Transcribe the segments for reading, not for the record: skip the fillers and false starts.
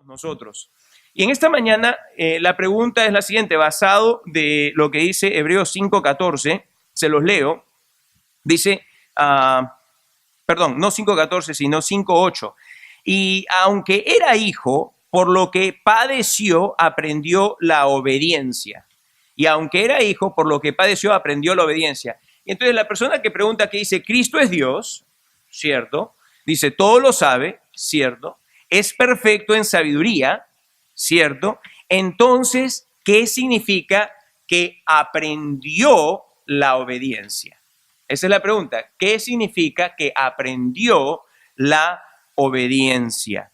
nosotros. Y en esta mañana la pregunta es la siguiente, basado de lo que dice Hebreos 5:14, se los leo, dice, perdón, no 5:14, sino 5:8. Y aunque era hijo, por lo que padeció, aprendió la obediencia. Y aunque era hijo, por lo que padeció, aprendió la obediencia. Y entonces la persona que pregunta, que dice, Cristo es Dios, ¿cierto? Dice, todo lo sabe, ¿cierto? Es perfecto en sabiduría, ¿cierto? Entonces, ¿qué significa que aprendió la obediencia? Esa es la pregunta. ¿Qué significa que aprendió la obediencia?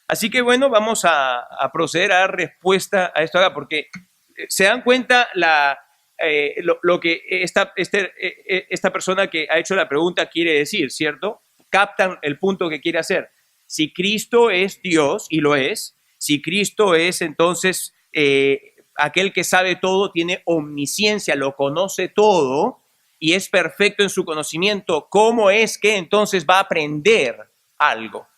Así que bueno, vamos a proceder a dar respuesta a esto acá, porque se dan cuenta lo que esta persona que ha hecho la pregunta quiere decir, ¿cierto? Captan el punto que quiere hacer. Si Cristo es Dios, y lo es, si Cristo es entonces aquel que sabe todo, tiene omnisciencia, lo conoce todo y es perfecto en su conocimiento, ¿cómo es que entonces va a aprender algo?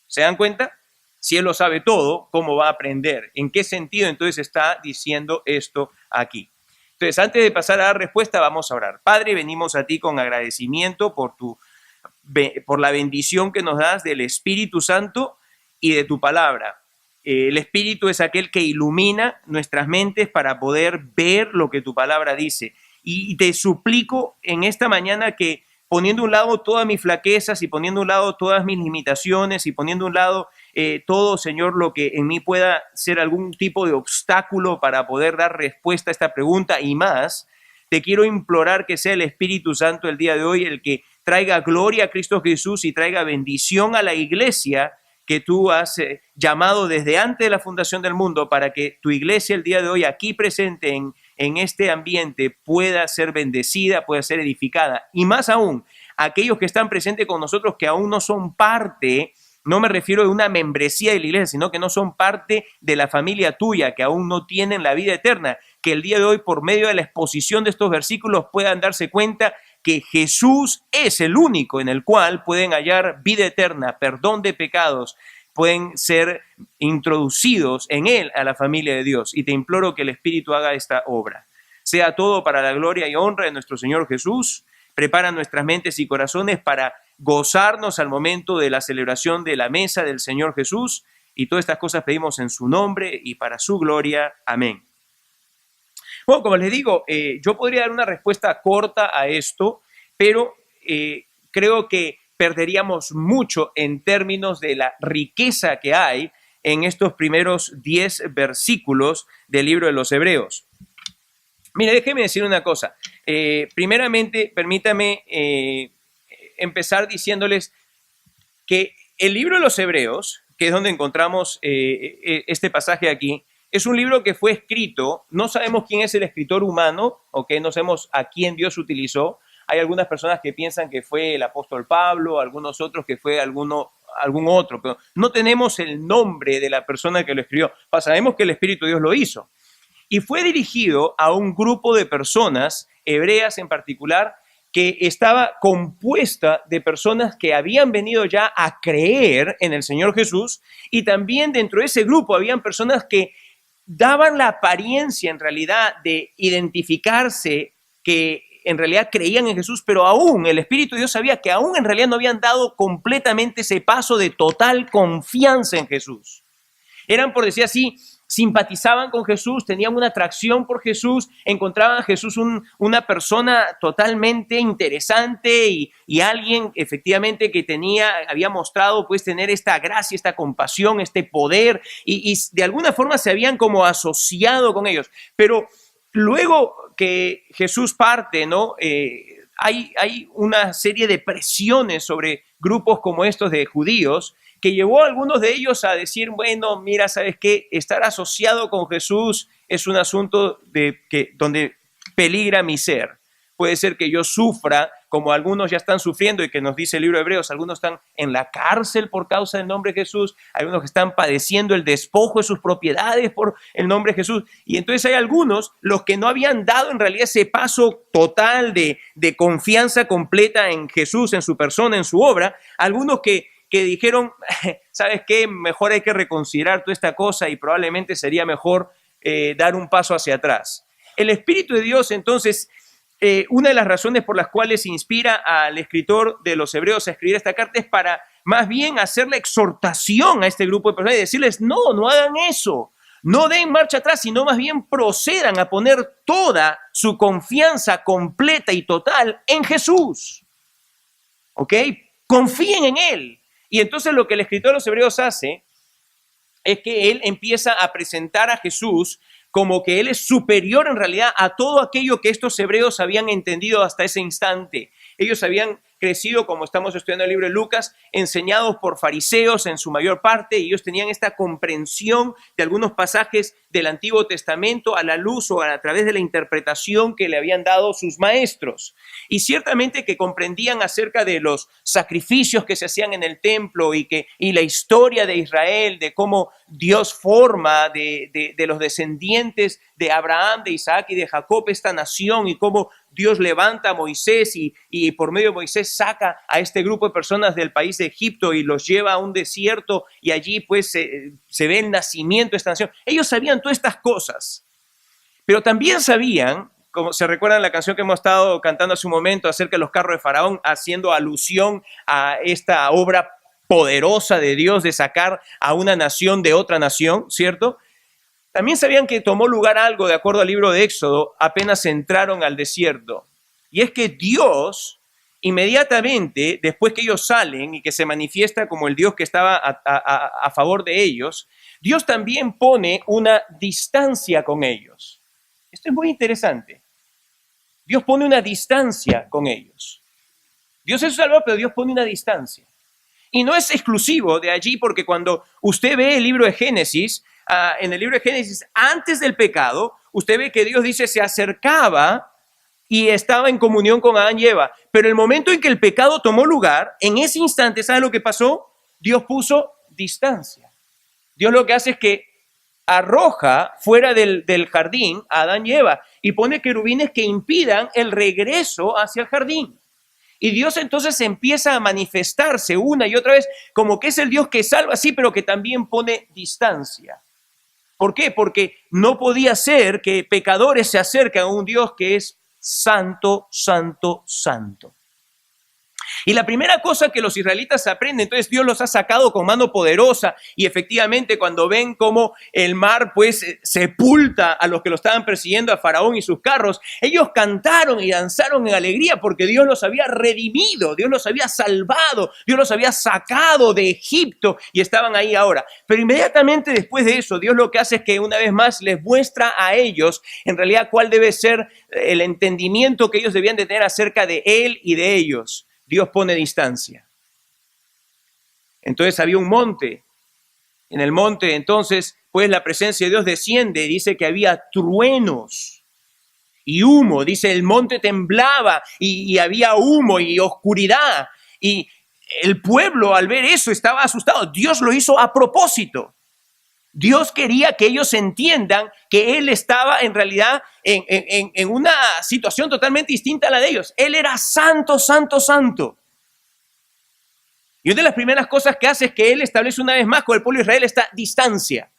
¿Se dan cuenta? Si Él lo sabe todo, ¿cómo va a aprender? ¿En qué sentido entonces está diciendo esto aquí? Entonces, antes de pasar a dar respuesta, vamos a orar. Padre, venimos a ti con agradecimiento por la bendición que nos das del Espíritu Santo y de tu palabra. El Espíritu es aquel que ilumina nuestras mentes para poder ver lo que tu palabra dice. Y te suplico en esta mañana que, poniendo a un lado todas mis flaquezas y poniendo a un lado todas mis limitaciones y poniendo a un lado todo, Señor, lo que en mí pueda ser algún tipo de obstáculo para poder dar respuesta a esta pregunta y más, te quiero implorar que sea el Espíritu Santo el día de hoy el que traiga gloria a Cristo Jesús y traiga bendición a la iglesia que tú has llamado desde antes de la fundación del mundo, para que tu iglesia el día de hoy aquí presente en este ambiente pueda ser bendecida, pueda ser edificada. Y más aún, aquellos que están presentes con nosotros que aún no son parte, no me refiero a una membresía de la iglesia, sino que no son parte de la familia tuya, que aún no tienen la vida eterna, que el día de hoy, por medio de la exposición de estos versículos, puedan darse cuenta que Jesús es el único en el cual pueden hallar vida eterna, perdón de pecados, pueden ser introducidos en Él a la familia de Dios. Y te imploro que el Espíritu haga esta obra. Sea todo para la gloria y honra de nuestro Señor Jesús. Prepara nuestras mentes y corazones para gozarnos al momento de la celebración de la mesa del Señor Jesús. Y todas estas cosas pedimos en su nombre y para su gloria. Amén. Bueno, como les digo, yo podría dar una respuesta corta a esto, pero creo que perderíamos mucho en términos de la riqueza que hay en estos primeros 10 versículos del libro de los Hebreos. Mire, déjeme decir una cosa. Primeramente, permítame empezar diciéndoles que el libro de los Hebreos, que es donde encontramos este pasaje aquí, es un libro que fue escrito, no sabemos quién es el escritor humano, ¿okay? No sabemos a quién Dios utilizó. Hay algunas personas que piensan que fue el apóstol Pablo, algunos otros que fue algún otro, pero no tenemos el nombre de la persona que lo escribió. Sabemos que el Espíritu de Dios lo hizo. Y fue dirigido a un grupo de personas, hebreas en particular, que estaba compuesta de personas que habían venido ya a creer en el Señor Jesús, y también dentro de ese grupo habían personas que daban la apariencia en realidad de identificarse que en realidad creían en Jesús, pero aún el Espíritu de Dios sabía que aún en realidad no habían dado completamente ese paso de total confianza en Jesús. Eran, por decir así, simpatizaban con Jesús, tenían una atracción por Jesús, encontraban a Jesús una persona totalmente interesante y alguien efectivamente que había mostrado pues tener esta gracia, esta compasión, este poder y de alguna forma se habían como asociado con ellos. Pero luego que Jesús parte, ¿no? Hay una serie de presiones sobre grupos como estos de judíos que llevó a algunos de ellos a decir, bueno, mira, ¿sabes qué? Estar asociado con Jesús es un asunto donde peligra mi ser. Puede ser que yo sufra, como algunos ya están sufriendo y que nos dice el libro de Hebreos, algunos están en la cárcel por causa del nombre de Jesús, algunos que están padeciendo el despojo de sus propiedades por el nombre de Jesús. Y entonces hay algunos, los que no habían dado en realidad ese paso total de confianza completa en Jesús, en su persona, en su obra, algunos que que dijeron, ¿sabes qué? Mejor hay que reconsiderar toda esta cosa y probablemente sería mejor dar un paso hacia atrás. El Espíritu de Dios, entonces, una de las razones por las cuales inspira al escritor de los Hebreos a escribir esta carta es para más bien hacer la exhortación a este grupo de personas y decirles, no, no hagan eso. No den marcha atrás, sino más bien procedan a poner toda su confianza completa y total en Jesús. ¿Ok? Confíen en Él. Y entonces lo que el escritor de los Hebreos hace es que él empieza a presentar a Jesús como que Él es superior en realidad a todo aquello que estos hebreos habían entendido hasta ese instante. Ellos habían crecido, como estamos estudiando el libro de Lucas, enseñados por fariseos en su mayor parte, y ellos tenían esta comprensión de algunos pasajes del Antiguo Testamento a la luz o a través de la interpretación que le habían dado sus maestros. Y ciertamente que comprendían acerca de los sacrificios que se hacían en el templo y la historia de Israel, de cómo Dios forma de los descendientes de Abraham, de Isaac y de Jacob esta nación, y cómo Dios levanta a Moisés y por medio de Moisés saca a este grupo de personas del país de Egipto y los lleva a un desierto, y allí pues se ve el nacimiento de esta nación. Ellos sabían todas estas cosas, pero también sabían, como se recuerdan la canción que hemos estado cantando hace un momento acerca de los carros de Faraón, haciendo alusión a esta obra poderosa de Dios de sacar a una nación de otra nación, ¿cierto? También sabían que tomó lugar algo, de acuerdo al libro de Éxodo, apenas entraron al desierto. Y es que Dios, inmediatamente, después que ellos salen y que se manifiesta como el Dios que estaba a favor de ellos, Dios también pone una distancia con ellos. Esto es muy interesante. Dios pone una distancia con ellos. Dios es salvador, pero Dios pone una distancia. Y no es exclusivo de allí, porque cuando usted ve el libro de Génesis, en el libro de Génesis, antes del pecado, usted ve que Dios dice se acercaba y estaba en comunión con Adán y Eva. Pero el momento en que el pecado tomó lugar, en ese instante, ¿sabe lo que pasó? Dios puso distancia. Dios lo que hace es que arroja fuera del jardín a Adán y Eva y pone querubines que impidan el regreso hacia el jardín. Y Dios entonces empieza a manifestarse una y otra vez como que es el Dios que salva, sí, pero que también pone distancia. ¿Por qué? Porque no podía ser que pecadores se acerquen a un Dios que es santo, santo, santo. Y la primera cosa que los israelitas aprenden, entonces Dios los ha sacado con mano poderosa, y efectivamente cuando ven cómo el mar pues sepulta a los que lo estaban persiguiendo, a Faraón y sus carros, ellos cantaron y danzaron en alegría porque Dios los había redimido, Dios los había salvado, Dios los había sacado de Egipto y estaban ahí ahora. Pero inmediatamente después de eso, Dios lo que hace es que una vez más les muestra a ellos en realidad cuál debe ser el entendimiento que ellos debían de tener acerca de Él y de ellos. Dios pone distancia. Entonces había un monte. En el monte entonces, pues la presencia de Dios desciende. Dice que había truenos y humo. Dice el monte temblaba y había humo y oscuridad. Y el pueblo al ver eso estaba asustado. Dios lo hizo a propósito. Dios quería que ellos entiendan que Él estaba en realidad en una situación totalmente distinta a la de ellos. Él era santo, santo, santo. Y una de las primeras cosas que hace es que Él establece una vez más con el pueblo de Israel esta distancia.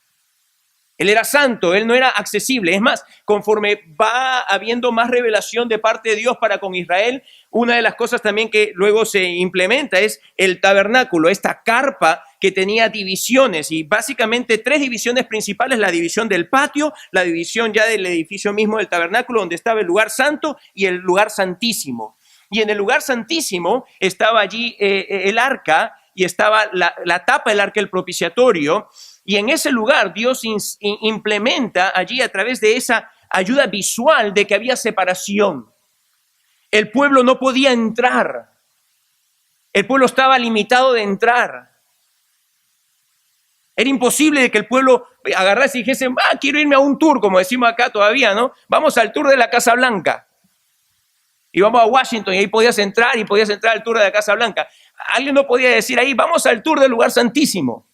Él era santo, Él no era accesible. Es más, conforme va habiendo más revelación de parte de Dios para con Israel, una de las cosas también que luego se implementa es el tabernáculo, esta carpa que tenía divisiones, y básicamente 3 divisiones principales: la división del patio, la división ya del edificio mismo del tabernáculo, donde estaba el lugar santo y el lugar santísimo. Y en el lugar santísimo estaba allí el arca, y estaba la tapa del arca, el propiciatorio. Y en ese lugar Dios implementa allí, a través de esa ayuda visual, de que había separación. El pueblo no podía entrar. El pueblo estaba limitado de entrar. Era imposible de que el pueblo agarrase y dijese, quiero irme a un tour, como decimos acá todavía, ¿no? Vamos al tour de la Casa Blanca. Y vamos a Washington, y ahí podías entrar al tour de la Casa Blanca. Alguien no podía decir ahí, vamos al tour del lugar santísimo.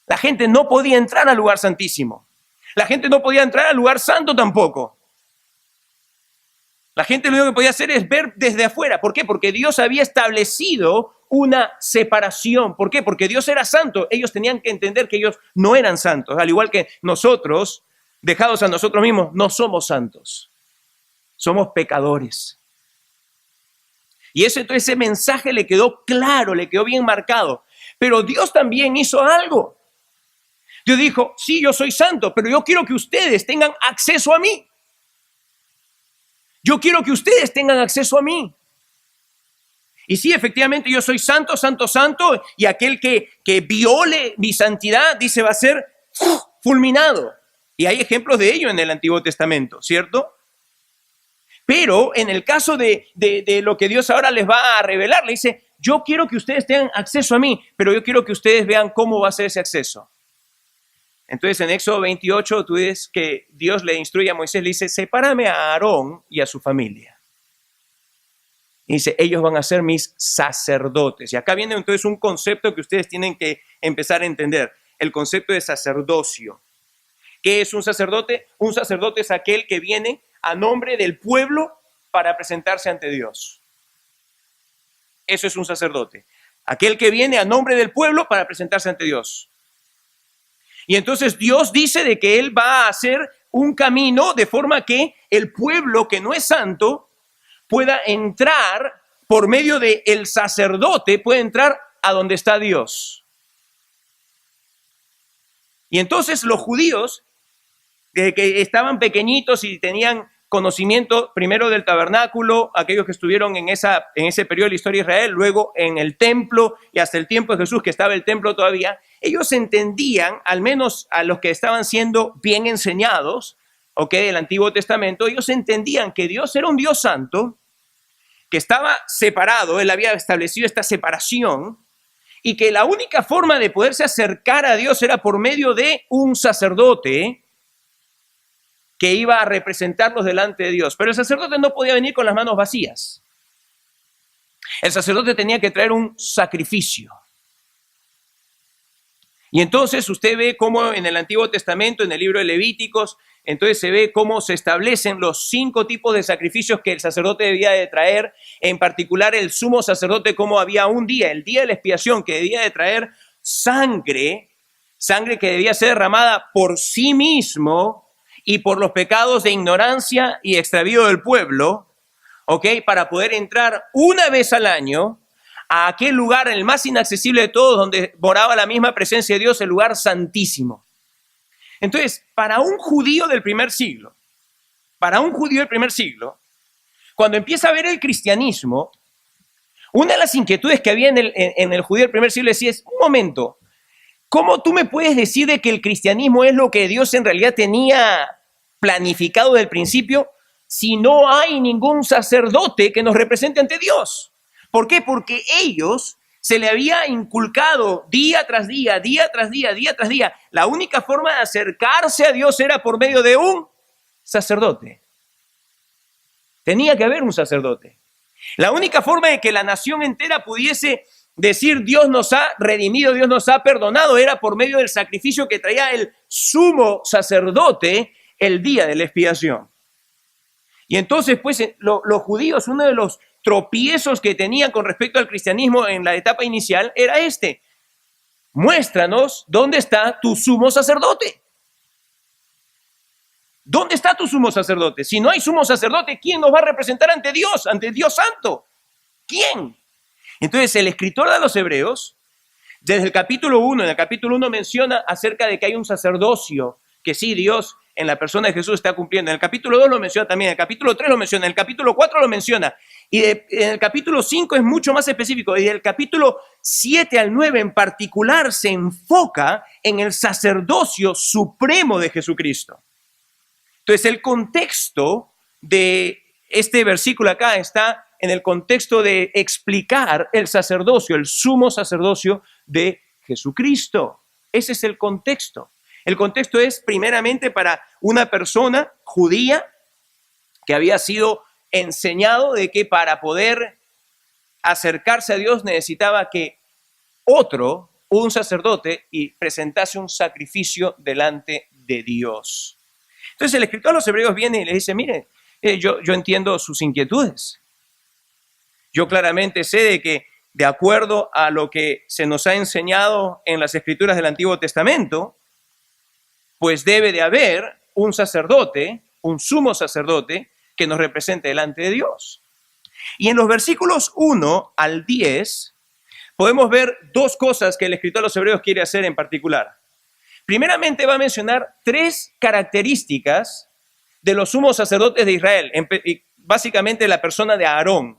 La gente no podía entrar al lugar santísimo. La gente no podía entrar al lugar santo tampoco. La gente lo único que podía hacer es ver desde afuera. ¿Por qué? Porque Dios había establecido una separación. ¿Por qué? Porque Dios era santo. Ellos tenían que entender que ellos no eran santos. Al igual que nosotros, dejados a nosotros mismos, no somos santos. Somos pecadores. Y entonces ese mensaje le quedó claro, le quedó bien marcado. Pero Dios también hizo algo. Dios dijo, sí, yo soy santo, pero yo quiero que ustedes tengan acceso a mí. Yo quiero que ustedes tengan acceso a mí. Y sí, efectivamente, yo soy santo, santo, santo, y aquel que viole mi santidad, dice, va a ser fulminado. Y hay ejemplos de ello en el Antiguo Testamento, ¿cierto? Pero en el caso de lo que Dios ahora les va a revelar, le dice, yo quiero que ustedes tengan acceso a mí, pero yo quiero que ustedes vean cómo va a ser ese acceso. Entonces en Éxodo 28 tú ves que Dios le instruye a Moisés, le dice, sepárame a Aarón y a su familia. Y dice, ellos van a ser mis sacerdotes. Y acá viene entonces un concepto que ustedes tienen que empezar a entender, el concepto de sacerdocio. ¿Qué es un sacerdote? Un sacerdote es aquel que viene a nombre del pueblo para presentarse ante Dios. Eso es un sacerdote. Aquel que viene a nombre del pueblo para presentarse ante Dios. Y entonces Dios dice de que Él va a hacer un camino de forma que el pueblo que no es santo pueda entrar por medio del sacerdote, puede entrar a donde está Dios. Y entonces los judíos que estaban pequeñitos y tenían conocimiento primero del tabernáculo, aquellos que estuvieron en ese periodo de la historia de Israel, luego en el templo y hasta el tiempo de Jesús, que estaba el templo todavía, ellos entendían, al menos a los que estaban siendo bien enseñados, del Antiguo Testamento, ellos entendían que Dios era un Dios santo, que estaba separado, Él había establecido esta separación, y que la única forma de poderse acercar a Dios era por medio de un sacerdote que iba a representarlos delante de Dios. Pero el sacerdote no podía venir con las manos vacías. El sacerdote tenía que traer un sacrificio. Y entonces usted ve cómo en el Antiguo Testamento, en el libro de Levíticos, entonces se ve cómo se establecen los 5 tipos de sacrificios que el sacerdote debía de traer, en particular el sumo sacerdote, como había un día, el día de la expiación, que debía de traer sangre que debía ser derramada por sí mismo y por los pecados de ignorancia y extravío del pueblo, para poder entrar una vez al año a aquel lugar, el más inaccesible de todos, donde moraba la misma presencia de Dios, el lugar santísimo. Entonces, para un judío del primer siglo, cuando empieza a ver el cristianismo, una de las inquietudes que había en el judío del primer siglo es, un momento, ¿cómo tú me puedes decir de que el cristianismo es lo que Dios en realidad tenía planificado desde el principio si no hay ningún sacerdote que nos represente ante Dios? ¿Por qué? Porque ellos se le había inculcado día tras día, la única forma de acercarse a Dios era por medio de un sacerdote. Tenía que haber un sacerdote. La única forma de que la nación entera pudiese decir Dios nos ha redimido, Dios nos ha perdonado, era por medio del sacrificio que traía el sumo sacerdote el día de la expiación. Y entonces, pues, los judíos, uno de los tropiezos que tenían con respecto al cristianismo en la etapa inicial era muéstranos dónde está tu sumo sacerdote. ¿Dónde está tu sumo sacerdote? Si no hay sumo sacerdote, ¿quién nos va a representar ante Dios Santo? ¿Quién? Entonces el escritor de los Hebreos, desde el capítulo 1, en el capítulo 1 menciona acerca de que hay un sacerdocio, que sí, Dios en la persona de Jesús está cumpliendo. En el capítulo 2 lo menciona también, en el capítulo 3 lo menciona, en el capítulo 4 lo menciona, y en el capítulo 5 es mucho más específico, y del capítulo 7 al 9 en particular se enfoca en el sacerdocio supremo de Jesucristo. Entonces el contexto de este versículo acá está en el contexto de explicar el sacerdocio, el sumo sacerdocio de Jesucristo. Ese es el contexto. El contexto es primeramente para una persona judía que había sido enseñado de que para poder acercarse a Dios necesitaba que un sacerdote, y presentase un sacrificio delante de Dios. Entonces el escritor de los Hebreos viene y le dice, miren, Yo entiendo sus inquietudes. Yo claramente sé de que, de acuerdo a lo que se nos ha enseñado en las Escrituras del Antiguo Testamento, pues debe de haber un sacerdote, un sumo sacerdote, que nos represente delante de Dios. Y en los versículos 1 al 10 podemos ver dos cosas que el escritor de los Hebreos quiere hacer en particular. Primeramente va a mencionar tres características de los sumos sacerdotes de Israel, básicamente la persona de Aarón.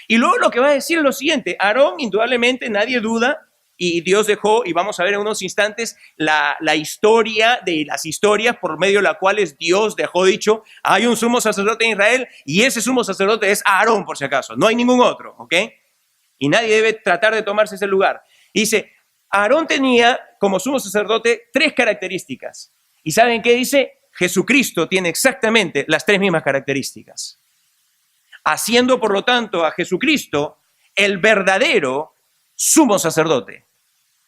Y luego lo que va a decir es lo siguiente: Aarón, indudablemente, nadie duda, y Dios dejó, y vamos a ver en unos instantes, la historia de las historias por medio de las cuales Dios dejó dicho, hay un sumo sacerdote en Israel, y ese sumo sacerdote es Aarón, por si acaso, no hay ningún otro, ¿ok? Y nadie debe tratar de tomarse ese lugar. Y dice, Aarón tenía como sumo sacerdote tres características. ¿Y saben qué dice? Jesucristo tiene exactamente las tres mismas características, haciendo por lo tanto a Jesucristo el verdadero sumo sacerdote.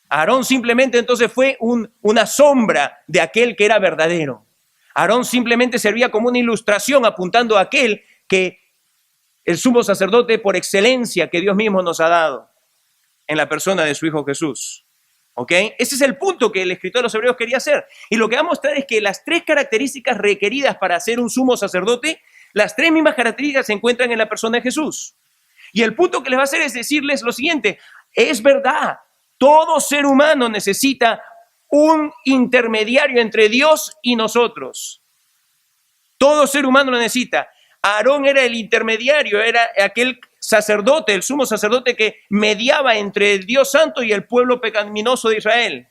Aarón simplemente entonces fue una sombra de aquel que era verdadero. Aarón simplemente servía como una ilustración apuntando a aquel que el sumo sacerdote por excelencia que Dios mismo nos ha dado en la persona de su Hijo Jesús. ¿Ok? Ese es el punto que el escritor de los Hebreos quería hacer. Y lo que va a mostrar es que las tres características requeridas para ser un sumo sacerdote, las tres mismas características se encuentran en la persona de Jesús. Y el punto que les va a hacer es decirles lo siguiente: es verdad, todo ser humano necesita un intermediario entre Dios y nosotros. Todo ser humano lo necesita. Aarón era el intermediario, era aquel sacerdote, el sumo sacerdote que mediaba entre el Dios Santo y el pueblo pecaminoso de Israel.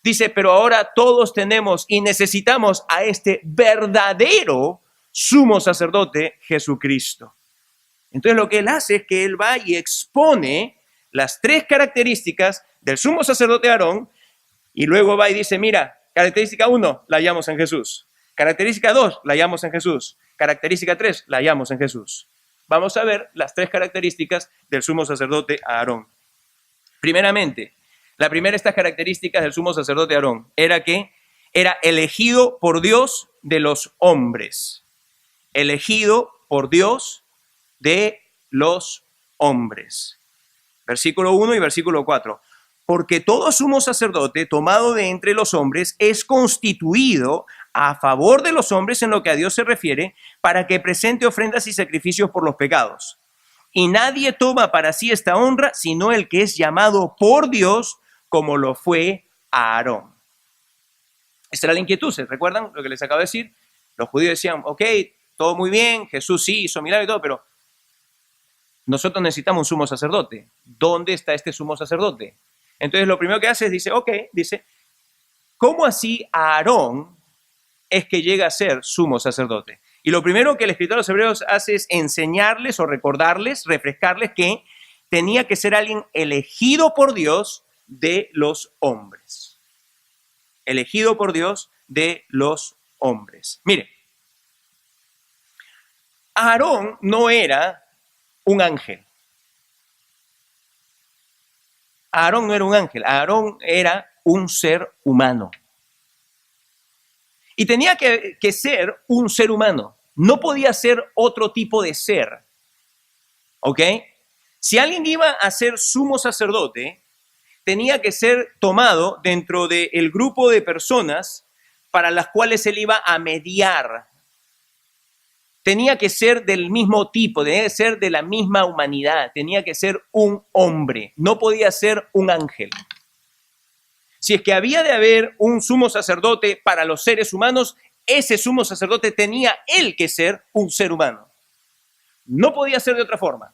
Dice, pero ahora todos tenemos y necesitamos a este verdadero sumo sacerdote, Jesucristo. Entonces lo que él hace es que él va y expone las tres características del sumo sacerdote Aarón, y luego va y dice, mira, característica 1, la hallamos en Jesús. Característica 2, la hallamos en Jesús. Característica 3, la hallamos en Jesús. Vamos a ver las tres características del sumo sacerdote Aarón. Primeramente, la primera de estas características del sumo sacerdote Aarón era que era elegido por Dios de los hombres. Elegido por Dios de los hombres. Versículo 1 y versículo 4. Porque todo sumo sacerdote tomado de entre los hombres es constituido a favor de los hombres en lo que a Dios se refiere, para que presente ofrendas y sacrificios por los pecados. Y nadie toma para sí esta honra, sino el que es llamado por Dios, como lo fue Aarón. Esta era la inquietud, ¿se recuerdan lo que les acabo de decir? Los judíos decían, ok, todo muy bien, Jesús sí hizo milagros y todo, pero nosotros necesitamos un sumo sacerdote. ¿Dónde está este sumo sacerdote? Entonces lo primero que hace es, dice, ¿cómo así Aarón es que llega a ser sumo sacerdote? Y lo primero que el escritor de los Hebreos hace es enseñarles o recordarles, refrescarles que tenía que ser alguien elegido por Dios de los hombres. Elegido por Dios de los hombres. Mire, Aarón no era un ángel. Aarón no era un ángel, Aarón era un ser humano. Y tenía que ser un ser humano. No podía ser otro tipo de ser. ¿Ok? Si alguien iba a ser sumo sacerdote, tenía que ser tomado dentro del grupo de personas para las cuales él iba a mediar. Tenía que ser del mismo tipo, tenía que ser de la misma humanidad, tenía que ser un hombre, no podía ser un ángel. Si es que había de haber un sumo sacerdote para los seres humanos, ese sumo sacerdote tenía él que ser un ser humano. No podía ser de otra forma.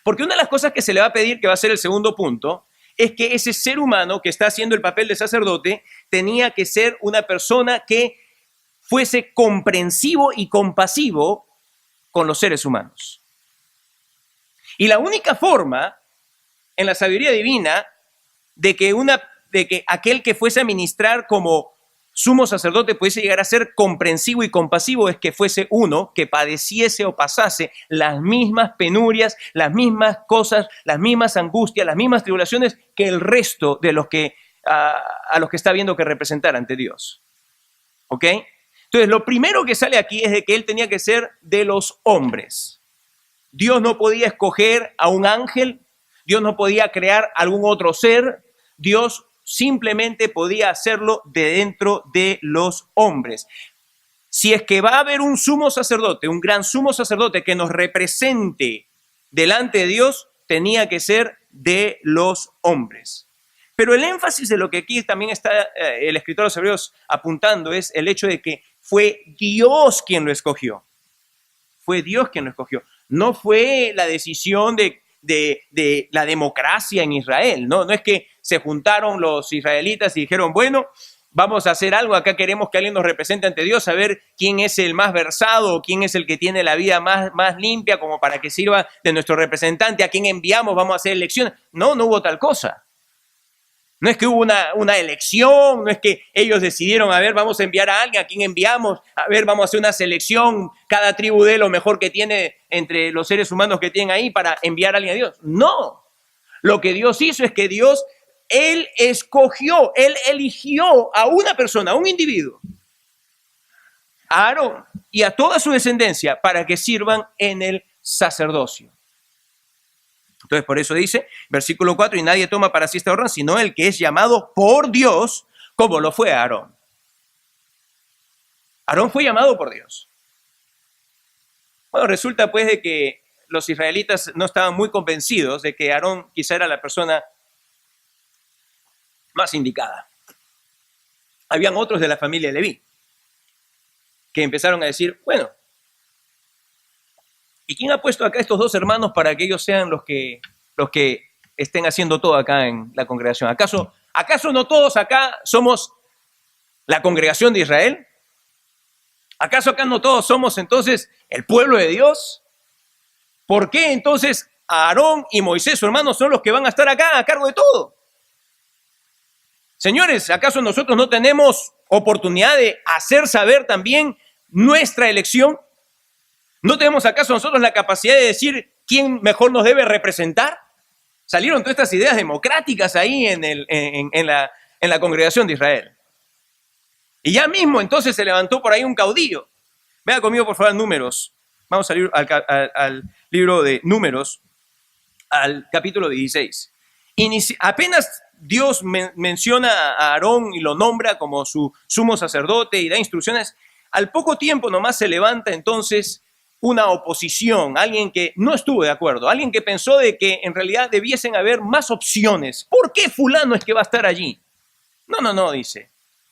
Porque una de las cosas que se le va a pedir, que va a ser el segundo punto, es que ese ser humano que está haciendo el papel de sacerdote tenía que ser una persona que fuese comprensivo y compasivo con los seres humanos. Y la única forma en la sabiduría divina de que aquel que fuese a ministrar como sumo sacerdote pudiese llegar a ser comprensivo y compasivo es que fuese uno que padeciese o pasase las mismas penurias, las mismas cosas, las mismas angustias, las mismas tribulaciones que el resto de los que a los que está viendo que representar ante Dios. ¿Ok? Entonces, lo primero que sale aquí es de que él tenía que ser de los hombres. Dios no podía escoger a un ángel, Dios no podía crear algún otro ser, Dios simplemente podía hacerlo de dentro de los hombres. Si es que va a haber un sumo sacerdote, un gran sumo sacerdote que nos represente delante de Dios, tenía que ser de los hombres. Pero el énfasis de lo que aquí también está el escritor de los Hebreos apuntando es el hecho de que fue Dios quien lo escogió. Fue Dios quien lo escogió. No fue la decisión de la democracia en Israel. No es que se juntaron los israelitas y dijeron, bueno, vamos a hacer algo, acá queremos que alguien nos represente ante Dios, a ver quién es el más versado, quién es el que tiene la vida más limpia como para que sirva de nuestro representante, a quién enviamos, vamos a hacer elecciones. No hubo tal cosa. No es que hubo una elección, no es que ellos decidieron, a ver, vamos a enviar a alguien, a quién enviamos, a ver, vamos a hacer una selección, cada tribu de lo mejor que tiene entre los seres humanos que tienen ahí para enviar a alguien a Dios. No, lo que Dios hizo es que Él escogió, Él eligió a una persona, a un individuo, a Aarón y a toda su descendencia para que sirvan en el sacerdocio. Entonces, por eso dice, versículo 4, y nadie toma para sí esta honra, sino el que es llamado por Dios, como lo fue Aarón. Aarón fue llamado por Dios. Bueno, resulta pues de que los israelitas no estaban muy convencidos de que Aarón quizá era la persona más indicada. Habían otros de la familia de Leví que empezaron a decir, bueno, ¿y quién ha puesto acá estos dos hermanos para que ellos sean los que estén haciendo todo acá en la congregación? ¿Acaso no todos acá somos la congregación de Israel? ¿Acaso acá no todos somos entonces el pueblo de Dios? ¿Por qué entonces Aarón y Moisés, su hermano, son los que van a estar acá a cargo de todo? Señores, ¿acaso nosotros no tenemos oportunidad de hacer saber también nuestra elección? ¿No tenemos acaso nosotros la capacidad de decir quién mejor nos debe representar? Salieron todas estas ideas democráticas ahí en la congregación de Israel. Y ya mismo entonces se levantó por ahí un caudillo. Vea conmigo por favor Números. Vamos a ir al libro de Números, al capítulo 16. Apenas Dios menciona a Aarón y lo nombra como su sumo sacerdote y da instrucciones, al poco tiempo nomás se levanta entonces una oposición, alguien que no estuvo de acuerdo, alguien que pensó de que en realidad debiesen haber más opciones. ¿Por qué fulano es que va a estar allí? No, dice.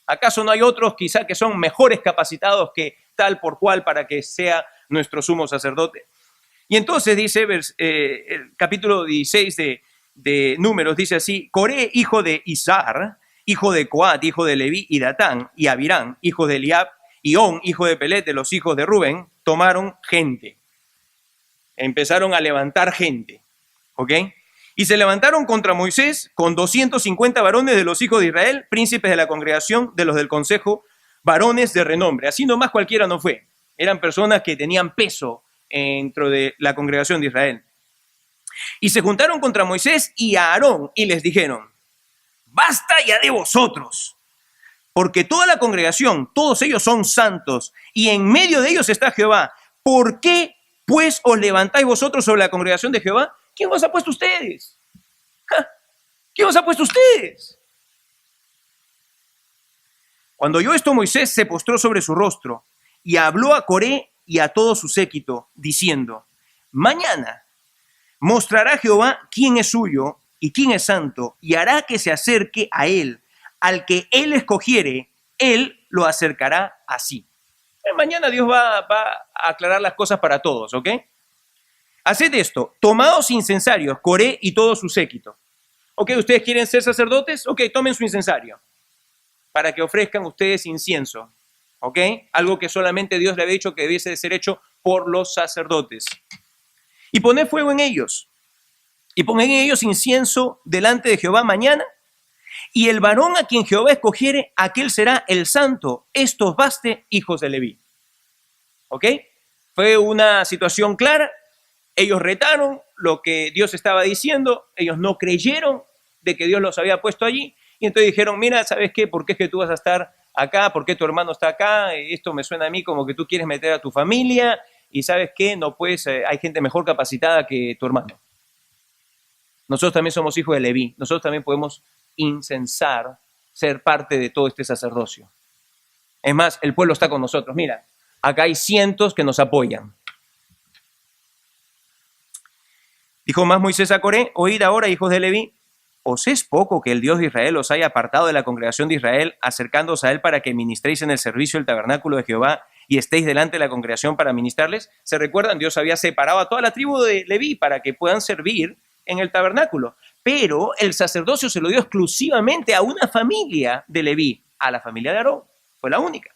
¿Acaso no hay otros quizá que son mejores capacitados que tal por cual para que sea nuestro sumo sacerdote? Y entonces dice el capítulo 16 de Números, dice así, Coré, hijo de Izar, hijo de Coat, hijo de Leví, y Datán, y Abirán, hijo de Eliab, y On, hijo de Pelet, de los hijos de Rubén, tomaron gente. Empezaron a levantar gente, ¿ok? Y se levantaron contra Moisés con 250 varones de los hijos de Israel, príncipes de la congregación, de los del consejo, varones de renombre. Así nomás cualquiera no fue. Eran personas que tenían peso dentro de la congregación de Israel. Y se juntaron contra Moisés y a Aarón y les dijeron, basta ya de vosotros, porque toda la congregación, todos ellos son santos, y en medio de ellos está Jehová. ¿Por qué, pues, os levantáis vosotros sobre la congregación de Jehová? ¿Quién os ha puesto ustedes? ¿Quién os ha puesto ustedes? Cuando oyó esto, Moisés se postró sobre su rostro, y habló a Coré y a todo su séquito, diciendo, mañana mostrará Jehová quién es suyo y quién es santo, y hará que se acerque a él. Al que él escogiere, él lo acercará así. Mañana Dios va a aclarar las cosas para todos, ¿ok? Haced esto, tomaos incensarios, Coré y todo su séquito. ¿Ok? ¿Ustedes quieren ser sacerdotes? Ok, tomen su incensario para que ofrezcan ustedes incienso, ¿ok? Algo que solamente Dios le había dicho que debiese de ser hecho por los sacerdotes. Y poned fuego en ellos, y poned en ellos incienso delante de Jehová mañana. Y el varón a quien Jehová escogiere, aquel será el santo. Estos baste, hijos de Leví. ¿Ok? Fue una situación clara. Ellos retaron lo que Dios estaba diciendo. Ellos no creyeron de que Dios los había puesto allí. Y entonces dijeron, mira, ¿sabes qué? ¿Por qué es que tú vas a estar acá, ¿por qué tu hermano está acá? Esto me suena a mí como que tú quieres meter a tu familia y ¿sabes qué? No puedes, hay gente mejor capacitada que tu hermano. Nosotros también somos hijos de Leví, nosotros también podemos incensar, ser parte de todo este sacerdocio. Es más, el pueblo está con nosotros. Mira, acá hay cientos que nos apoyan. Dijo más Moisés a Coré: oíd ahora, hijos de Leví, ¿os es poco que el Dios de Israel os haya apartado de la congregación de Israel, acercándoos a él para que ministréis en el servicio del tabernáculo de Jehová y estéis delante de la congregación para ministrarles? ¿Se recuerdan? Dios había separado a toda la tribu de Leví para que puedan servir en el tabernáculo. Pero el sacerdocio se lo dio exclusivamente a una familia de Leví, a la familia de Aarón. Fue la única.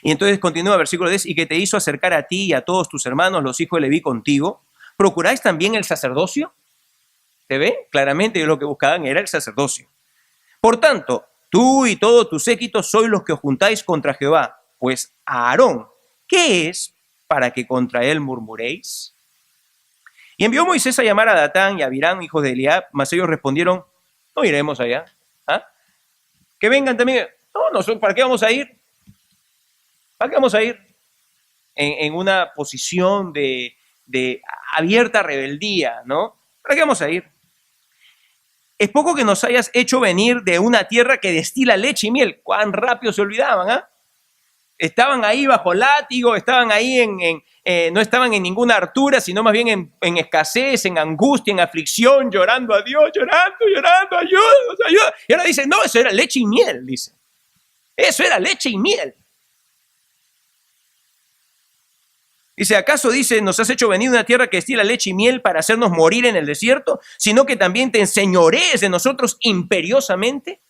Y entonces continúa el versículo 10: y que te hizo acercar a ti y a todos tus hermanos, los hijos de Leví, contigo. ¿Procuráis también el sacerdocio? ¿Te ve? Claramente lo que buscaban era el sacerdocio. Por tanto, tú y todo tu séquito sois los que os juntáis contra Jehová, pues a Aarón, ¿qué es para que contra él murmuréis? Y envió Moisés a llamar a Datán y a Abirán, hijos de Eliab, mas ellos respondieron: no iremos allá. ¿Ah? Que vengan también. No, ¿para qué vamos a ir? ¿Para qué vamos a ir? En una posición de abierta rebeldía, ¿no? ¿Para qué vamos a ir? Es poco que nos hayas hecho venir de una tierra que destila leche y miel. Cuán rápido se olvidaban, ¿ah? Estaban ahí bajo látigo, estaban ahí no estaban en ninguna hartura, sino más bien en escasez, en angustia, en aflicción, llorando a Dios, llorando, ayuda. Y ahora dicen: no, eso era leche y miel, dice. Eso era leche y miel. Dice: ¿acaso, dice, nos has hecho venir de una tierra que destila leche y miel para hacernos morir en el desierto, sino que también te enseñorees de nosotros imperiosamente?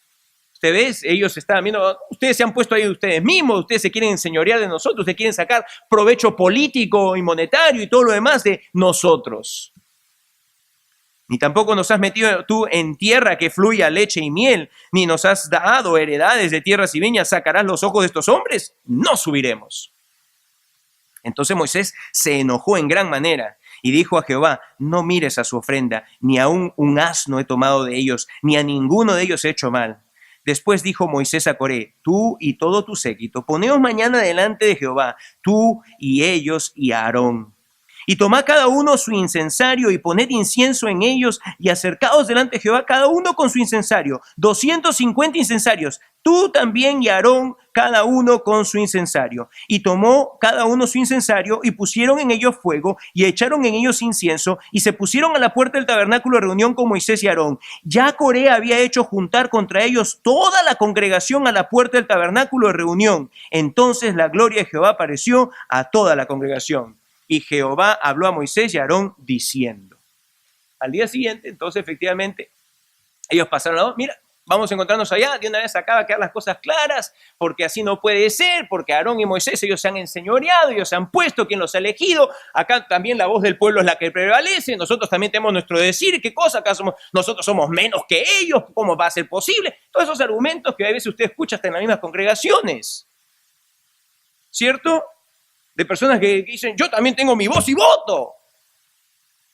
Ustedes, ellos estaban viendo, ustedes se han puesto ahí ustedes mismos, ustedes se quieren enseñorear de nosotros, ustedes quieren sacar provecho político y monetario y todo lo demás de nosotros. Ni tampoco nos has metido tú en tierra que fluya leche y miel, ni nos has dado heredades de tierras y viñas. ¿Sacarás los ojos de estos hombres? No subiremos. Entonces Moisés se enojó en gran manera y dijo a Jehová: no mires a su ofrenda, ni aun un asno he tomado de ellos, ni a ninguno de ellos he hecho mal. Después dijo Moisés a Coré: tú y todo tu séquito, poneos mañana delante de Jehová, tú y ellos y Aarón. Y tomad cada uno su incensario y poned incienso en ellos y acercaos delante de Jehová cada uno con su incensario, 250 incensarios, tú también y Aarón cada uno con su incensario. Y tomó cada uno su incensario y pusieron en ellos fuego y echaron en ellos incienso y se pusieron a la puerta del tabernáculo de reunión con Moisés y Aarón. Ya Coré había hecho juntar contra ellos toda la congregación a la puerta del tabernáculo de reunión. Entonces la gloria de Jehová apareció a toda la congregación. Y Jehová habló a Moisés y a Aarón diciendo. Al día siguiente, entonces, efectivamente, ellos pasaron mira, vamos a encontrarnos allá, de una vez acá va a quedar las cosas claras, porque así no puede ser, porque Aarón y Moisés, ellos se han enseñoreado, ellos se han puesto, quien los ha elegido, acá también la voz del pueblo es la que prevalece, nosotros también tenemos nuestro decir, ¿qué cosa? Acá nosotros somos menos que ellos, ¿cómo va a ser posible? Todos esos argumentos que a veces usted escucha hasta en las mismas congregaciones, ¿cierto? De personas que dicen: yo también tengo mi voz y voto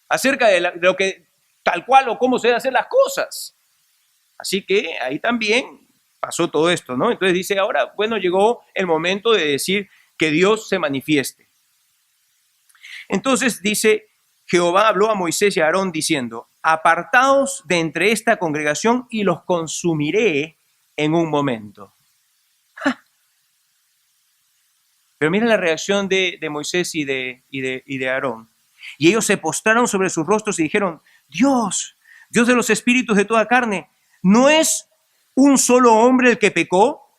acerca de lo que tal cual o cómo se deben hacer las cosas. Así que ahí también pasó todo esto, ¿no? Entonces dice: ahora, bueno, llegó el momento de decir que Dios se manifieste. Entonces dice: Jehová habló a Moisés y a Aarón diciendo: apartaos de entre esta congregación y los consumiré en un momento. Pero mira la reacción de Moisés y de Aarón. Y ellos se postraron sobre sus rostros y dijeron: Dios de los espíritus de toda carne, ¿no es un solo hombre el que pecó?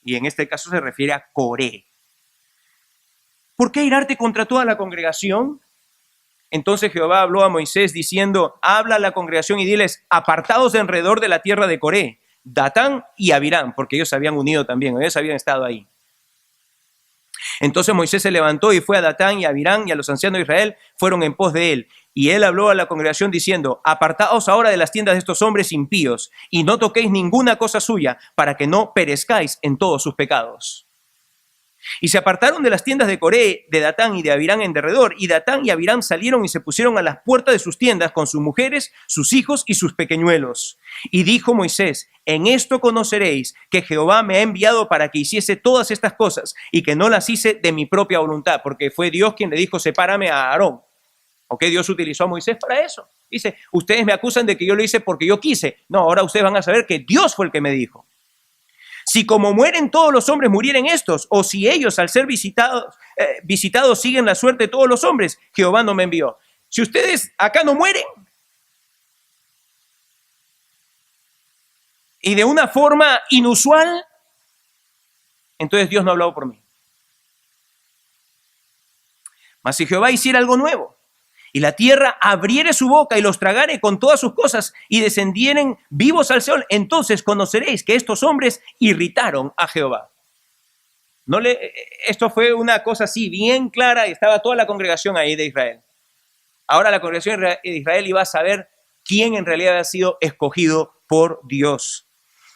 Y en este caso se refiere a Coré. ¿Por qué airarte contra toda la congregación? Entonces Jehová habló a Moisés diciendo: habla a la congregación y diles: apartados de alrededor de la tierra de Coré, Datán y Abirán, porque ellos se habían unido también, ellos habían estado ahí. Entonces Moisés se levantó y fue a Datán y a Abirán, y a los ancianos de Israel fueron en pos de él. Y él habló a la congregación diciendo: apartaos ahora de las tiendas de estos hombres impíos, y no toquéis ninguna cosa suya, para que no perezcáis en todos sus pecados. Y se apartaron de las tiendas de Coré, de Datán y de Abirán en derredor, y Datán y Abirán salieron y se pusieron a las puertas de sus tiendas con sus mujeres, sus hijos y sus pequeñuelos. Y dijo Moisés: en esto conoceréis que Jehová me ha enviado para que hiciese todas estas cosas, y que no las hice de mi propia voluntad, porque fue Dios quien le dijo: sepárame a Aarón. ¿Ok? Dios utilizó a Moisés para eso. Dice: ustedes me acusan de que yo lo hice porque yo quise. No, ahora ustedes van a saber que Dios fue el que me dijo. Si como mueren todos los hombres murieren estos, o si ellos al ser visitados siguen la suerte de todos los hombres, Jehová no me envió. Si ustedes acá no mueren, y de una forma inusual, entonces Dios no ha hablado por mí. Mas si Jehová hiciera algo nuevo, y la tierra abriere su boca y los tragare con todas sus cosas y descendieren vivos al Seol, entonces conoceréis que estos hombres irritaron a Jehová. Esto fue una cosa así bien clara, y estaba toda la congregación ahí de Israel. Ahora la congregación de Israel iba a saber quién en realidad había sido escogido por Dios.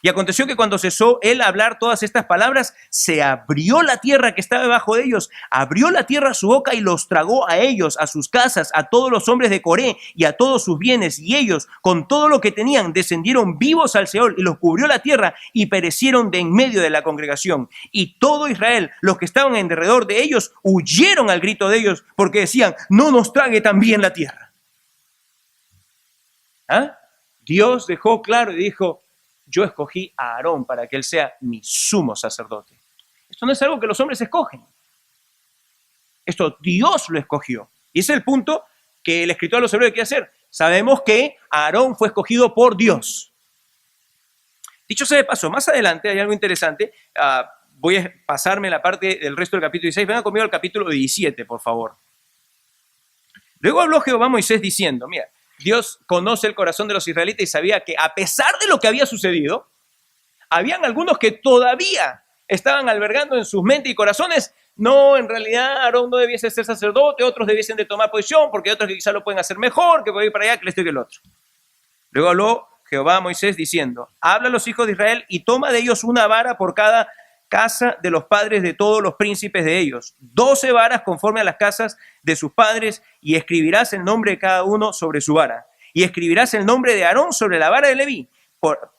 Y aconteció que cuando cesó él a hablar todas estas palabras, se abrió la tierra que estaba debajo de ellos, abrió la tierra su boca y los tragó a ellos, a sus casas, a todos los hombres de Coré y a todos sus bienes. Y ellos, con todo lo que tenían, descendieron vivos al Seol y los cubrió la tierra y perecieron de en medio de la congregación. Y todo Israel, los que estaban en derredor de ellos, huyeron al grito de ellos porque decían: no nos trague también la tierra. ¿Ah? Dios dejó claro y dijo: yo escogí a Aarón para que él sea mi sumo sacerdote. Esto no es algo que los hombres escogen. Esto Dios lo escogió. Y ese es el punto que el escritor de los Hebreos quiere hacer. Sabemos que Aarón fue escogido por Dios. Dicho sea de paso, más adelante hay algo interesante. Voy a pasarme la parte del resto del capítulo 16. Vengan conmigo al capítulo 17, por favor. Luego habló Jehová a Moisés diciendo: mira, Dios conoce el corazón de los israelitas y sabía que a pesar de lo que había sucedido, habían algunos que todavía estaban albergando en sus mentes y corazones: no, en realidad Aarón no debiese ser sacerdote, otros debiesen de tomar posición, porque hay otros que quizás lo pueden hacer mejor, que voy para allá, que esto y que el otro. Luego habló Jehová a Moisés diciendo: habla a los hijos de Israel y toma de ellos una vara por cada casa de los padres de todos los príncipes de ellos, 12 varas conforme a las casas de sus padres, y escribirás el nombre de cada uno sobre su vara, y escribirás el nombre de Aarón sobre la vara de Leví,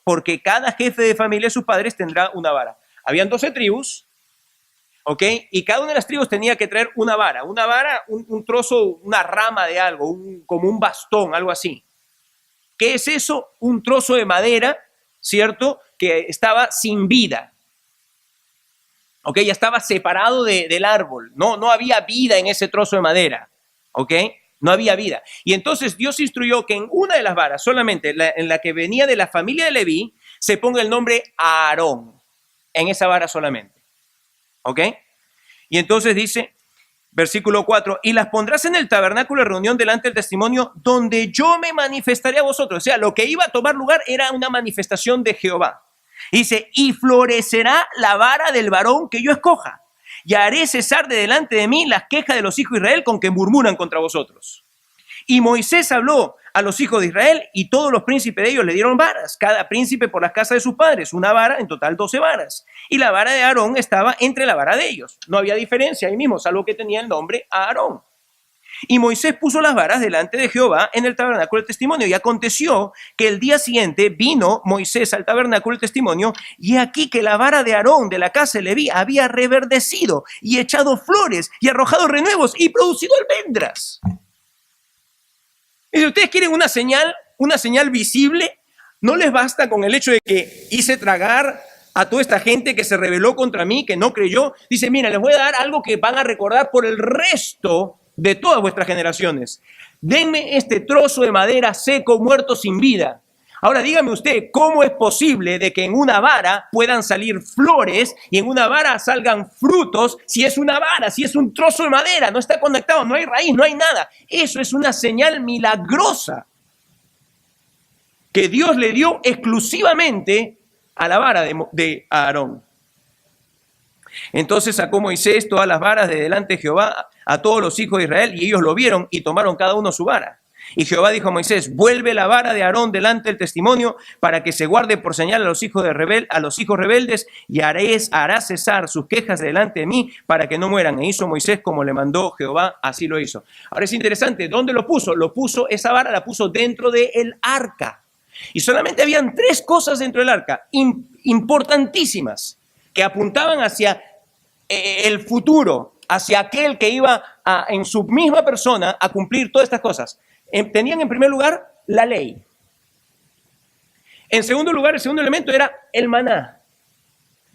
porque cada jefe de familia de sus padres tendrá una vara. Habían 12 tribus, ¿ok? Y cada una de las tribus tenía que traer una vara, un trozo, una rama de algo, como un bastón, algo así. ¿Qué es eso? Un trozo de madera, ¿cierto?, que estaba sin vida. ¿Ok? Ya estaba separado del árbol. No había vida en ese trozo de madera. ¿Ok? No había vida. Y entonces Dios instruyó que en una de las varas, solamente en la que venía de la familia de Leví, se ponga el nombre Aarón. En esa vara solamente. ¿Ok? Y entonces dice, versículo 4, y las pondrás en el tabernáculo de reunión delante del testimonio, donde yo me manifestaré a vosotros. O sea, lo que iba a tomar lugar era una manifestación de Jehová. Dice: y florecerá la vara del varón que yo escoja, y haré cesar de delante de mí las quejas de los hijos de Israel con que murmuran contra vosotros. Y Moisés habló a los hijos de Israel, y todos los príncipes de ellos le dieron varas, cada príncipe por las casas de sus padres, una vara, en total 12 varas. Y la vara de Aarón estaba entre la vara de ellos. No había diferencia ahí mismo, salvo que tenía el nombre Aarón. Y Moisés puso las varas delante de Jehová en el tabernáculo del testimonio. Y aconteció que el día siguiente vino Moisés al tabernáculo del testimonio, y aquí que la vara de Aarón de la casa de Leví había reverdecido y echado flores y arrojado renuevos y producido almendras. Y si ustedes quieren una señal visible, no les basta con el hecho de que hice tragar a toda esta gente que se rebeló contra mí, que no creyó. Dice: mira, les voy a dar algo que van a recordar por el resto de todas vuestras generaciones. Denme este trozo de madera seco, muerto, sin vida. Ahora dígame usted, ¿cómo es posible de que en una vara puedan salir flores y en una vara salgan frutos si es una vara, si es un trozo de madera? No está conectado, no hay raíz, no hay nada. Eso es una señal milagrosa que Dios le dio exclusivamente a la vara de Aarón. Entonces sacó Moisés todas las varas de delante de Jehová a todos los hijos de Israel, y ellos lo vieron y tomaron cada uno su vara. Y Jehová dijo a Moisés, vuelve la vara de Aarón delante del testimonio para que se guarde por señal a los hijos rebeldes y hará cesar sus quejas delante de mí para que no mueran. E hizo Moisés como le mandó Jehová, así lo hizo. Ahora es interesante, ¿dónde lo puso? Esa vara la puso dentro del arca. Y solamente habían 3 cosas dentro del arca, importantísimas, que apuntaban hacia el futuro, hacia aquel que iba en su misma persona a cumplir todas estas cosas. Tenían en primer lugar la ley. En segundo lugar, el segundo elemento era el maná.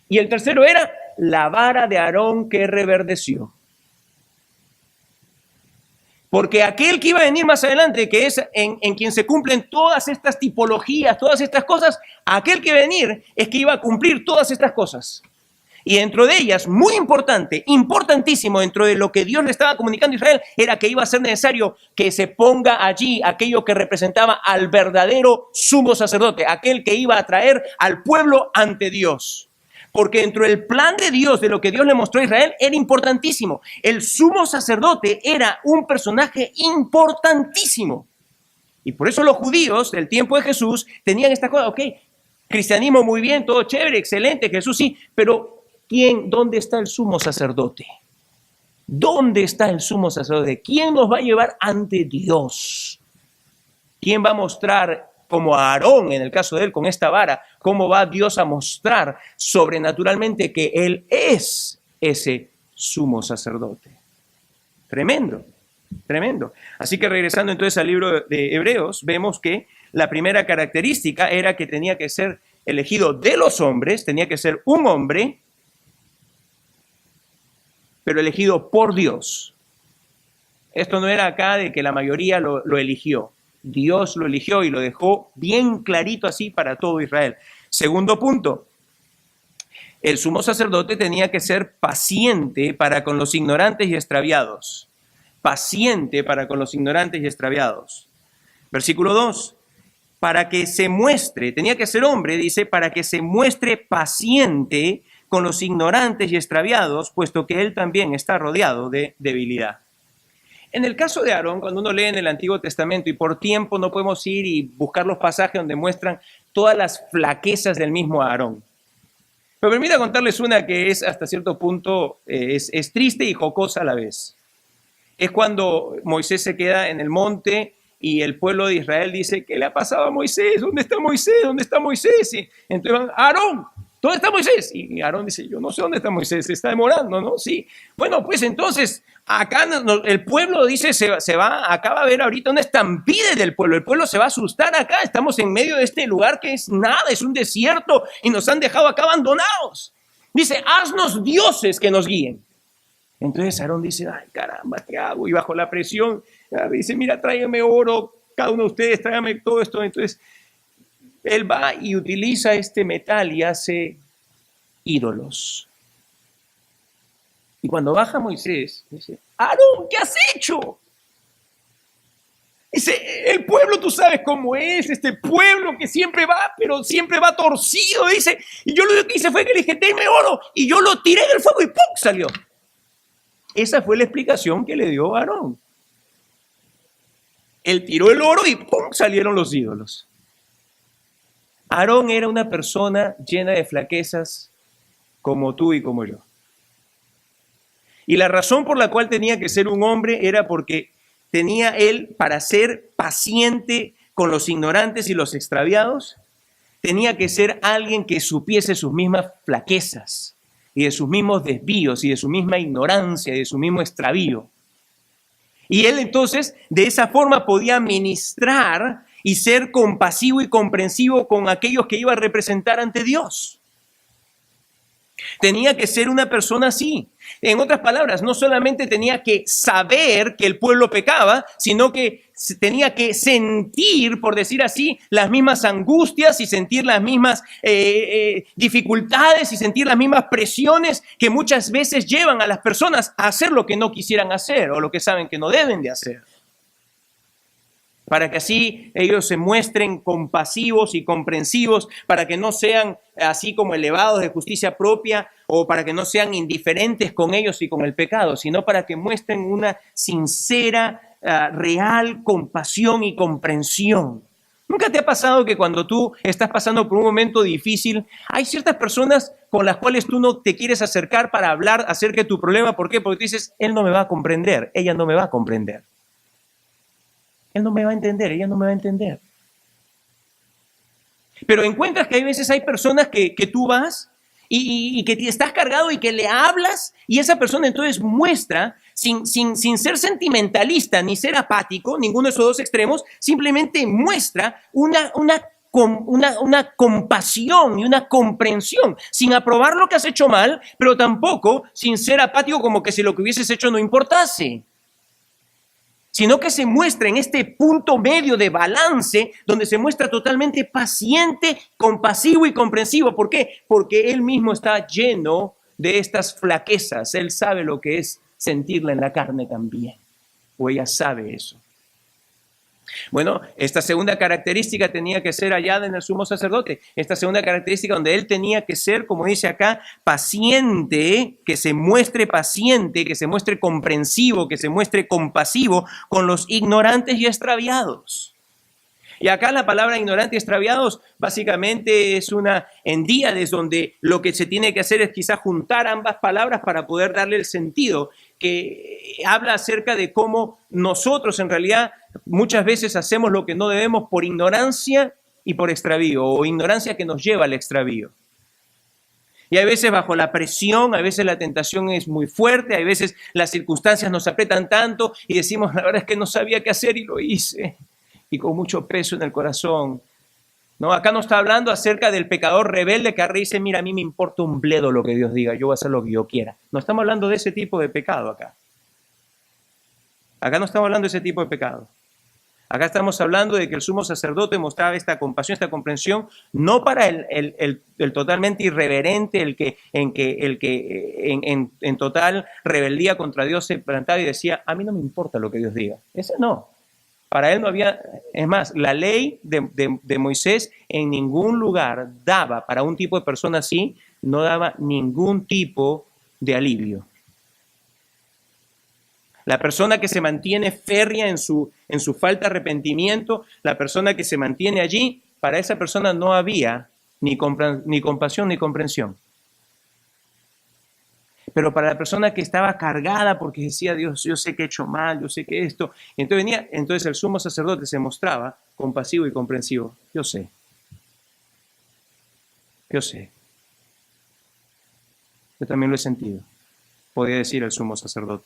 Y el tercero era la vara de Aarón que reverdeció. Porque aquel que iba a venir más adelante, que es en quien se cumplen todas estas tipologías, todas estas cosas, aquel que iba a venir es que iba a cumplir todas estas cosas. Y dentro de ellas, muy importante, importantísimo, dentro de lo que Dios le estaba comunicando a Israel, era que iba a ser necesario que se ponga allí aquello que representaba al verdadero sumo sacerdote, aquel que iba a traer al pueblo ante Dios. Porque dentro del plan de Dios, de lo que Dios le mostró a Israel, era importantísimo. El sumo sacerdote era un personaje importantísimo. Y por eso los judíos del tiempo de Jesús tenían esta cosa, ok, cristianismo muy bien, todo chévere, excelente, Jesús sí, pero ¿dónde está el sumo sacerdote? ¿Dónde está el sumo sacerdote? ¿Quién nos va a llevar ante Dios? ¿Quién va a mostrar, como a Aarón, en el caso de él, con esta vara, cómo va Dios a mostrar sobrenaturalmente que él es ese sumo sacerdote? Tremendo, tremendo. Así que regresando entonces al libro de Hebreos, vemos que la primera característica era que tenía que ser elegido de los hombres, tenía que ser un hombre, pero elegido por Dios. Esto no era acá de que la mayoría lo eligió. Dios lo eligió y lo dejó bien clarito así para todo Israel. Segundo punto, el sumo sacerdote tenía que ser paciente para con los ignorantes y extraviados. Paciente para con los ignorantes y extraviados. Versículo 2, para que se muestre, tenía que ser hombre, dice, para que se muestre paciente con los ignorantes y extraviados, puesto que él también está rodeado de debilidad. En el caso de Aarón, cuando uno lee en el Antiguo Testamento, y por tiempo no podemos ir y buscar los pasajes donde muestran todas las flaquezas del mismo Aarón. Pero permítame contarles una que es hasta cierto punto, es triste y jocosa a la vez. Es cuando Moisés se queda en el monte y el pueblo de Israel dice, ¿qué le ha pasado a Moisés? ¿Dónde está Moisés? ¿Dónde está Moisés? Y entonces van, Aarón, ¿dónde está Moisés? Y Aarón dice, yo no sé dónde está Moisés, se está demorando, ¿no? Sí. Bueno, pues entonces, acá el pueblo dice, acá va a haber ahorita una estampida del pueblo. El pueblo se va a asustar acá, estamos en medio de este lugar que es nada, es un desierto y nos han dejado acá abandonados. Dice, haznos dioses que nos guíen. Entonces Aarón dice, ay caramba, ¿qué hago? Y bajo la presión, dice, mira, tráigame oro, cada uno de ustedes, tráigame todo esto. Entonces, él va y utiliza este metal y hace ídolos. Y cuando baja Moisés, dice, Aarón, ¿qué has hecho? Dice, el pueblo, tú sabes cómo es, este pueblo que siempre va, pero siempre va torcido, dice. Y yo lo que hice fue que le dije, denme oro, y yo lo tiré en el fuego y ¡pum! Salió. Esa fue la explicación que le dio Aarón. Él tiró el oro y ¡pum! Salieron los ídolos. Aarón era una persona llena de flaquezas como tú y como yo. Y la razón por la cual tenía que ser un hombre era porque tenía él, para ser paciente con los ignorantes y los extraviados, tenía que ser alguien que supiese sus mismas flaquezas y de sus mismos desvíos y de su misma ignorancia y de su mismo extravío. Y él entonces de esa forma podía ministrar y ser compasivo y comprensivo con aquellos que iba a representar ante Dios. Tenía que ser una persona así. En otras palabras, no solamente tenía que saber que el pueblo pecaba, sino que tenía que sentir, por decir así, las mismas angustias y sentir las mismas dificultades y sentir las mismas presiones que muchas veces llevan a las personas a hacer lo que no quisieran hacer o lo que saben que no deben de hacer. Para que así ellos se muestren compasivos y comprensivos, para que no sean así como elevados de justicia propia o para que no sean indiferentes con ellos y con el pecado, sino para que muestren una sincera real compasión y comprensión. ¿Nunca te ha pasado que cuando tú estás pasando por un momento difícil, hay ciertas personas con las cuales tú no te quieres acercar para hablar acerca de tu problema? ¿Por qué? Porque tú dices, él no me va a comprender, ella no me va a comprender. Él no me va a entender, ella no me va a entender. Pero encuentras que hay veces hay personas que tú vas y que estás cargado y que le hablas y esa persona entonces muestra, sin ser sentimentalista ni ser apático, ninguno de esos dos extremos, simplemente muestra una compasión y una comprensión, sin aprobar lo que has hecho mal, pero tampoco sin ser apático como que si lo que hubieses hecho no importase, sino que se muestra en este punto medio de balance, donde se muestra totalmente paciente, compasivo y comprensivo. ¿Por qué? Porque él mismo está lleno de estas flaquezas. Él sabe lo que es sentirla en la carne también, o ella sabe eso. Bueno, esta segunda característica tenía que ser hallada en el sumo sacerdote. Esta segunda característica donde él tenía que ser, como dice acá, paciente, que se muestre paciente, que se muestre comprensivo, que se muestre compasivo con los ignorantes y extraviados. Y acá la palabra ignorante y extraviados básicamente es una endíades donde lo que se tiene que hacer es quizás juntar ambas palabras para poder darle el sentido, que habla acerca de cómo nosotros en realidad muchas veces hacemos lo que no debemos por ignorancia y por extravío, o ignorancia que nos lleva al extravío. Y a veces bajo la presión, a veces la tentación es muy fuerte, a veces las circunstancias nos apretan tanto y decimos, la verdad es que no sabía qué hacer y lo hice, y con mucho peso en el corazón. No, acá no está hablando acerca del pecador rebelde que dice, mira, a mí me importa un bledo lo que Dios diga, yo voy a hacer lo que yo quiera. No estamos hablando de ese tipo de pecado acá. Acá no estamos hablando de ese tipo de pecado. Acá estamos hablando de que el sumo sacerdote mostraba esta compasión, esta comprensión, no para el totalmente irreverente, el que en total rebeldía contra Dios se plantaba y decía, a mí no me importa lo que Dios diga. Ese no. Para él no había, es más, la ley de Moisés en ningún lugar daba, para un tipo de persona así, no daba ningún tipo de alivio. La persona que se mantiene férrea en su falta de arrepentimiento, la persona que se mantiene allí, para esa persona no había ni compasión ni comprensión. Pero para la persona que estaba cargada porque decía, Dios, yo sé que he hecho mal, yo sé que esto, entonces el sumo sacerdote se mostraba compasivo y comprensivo. Yo sé. Yo también lo he sentido, podía decir el sumo sacerdote.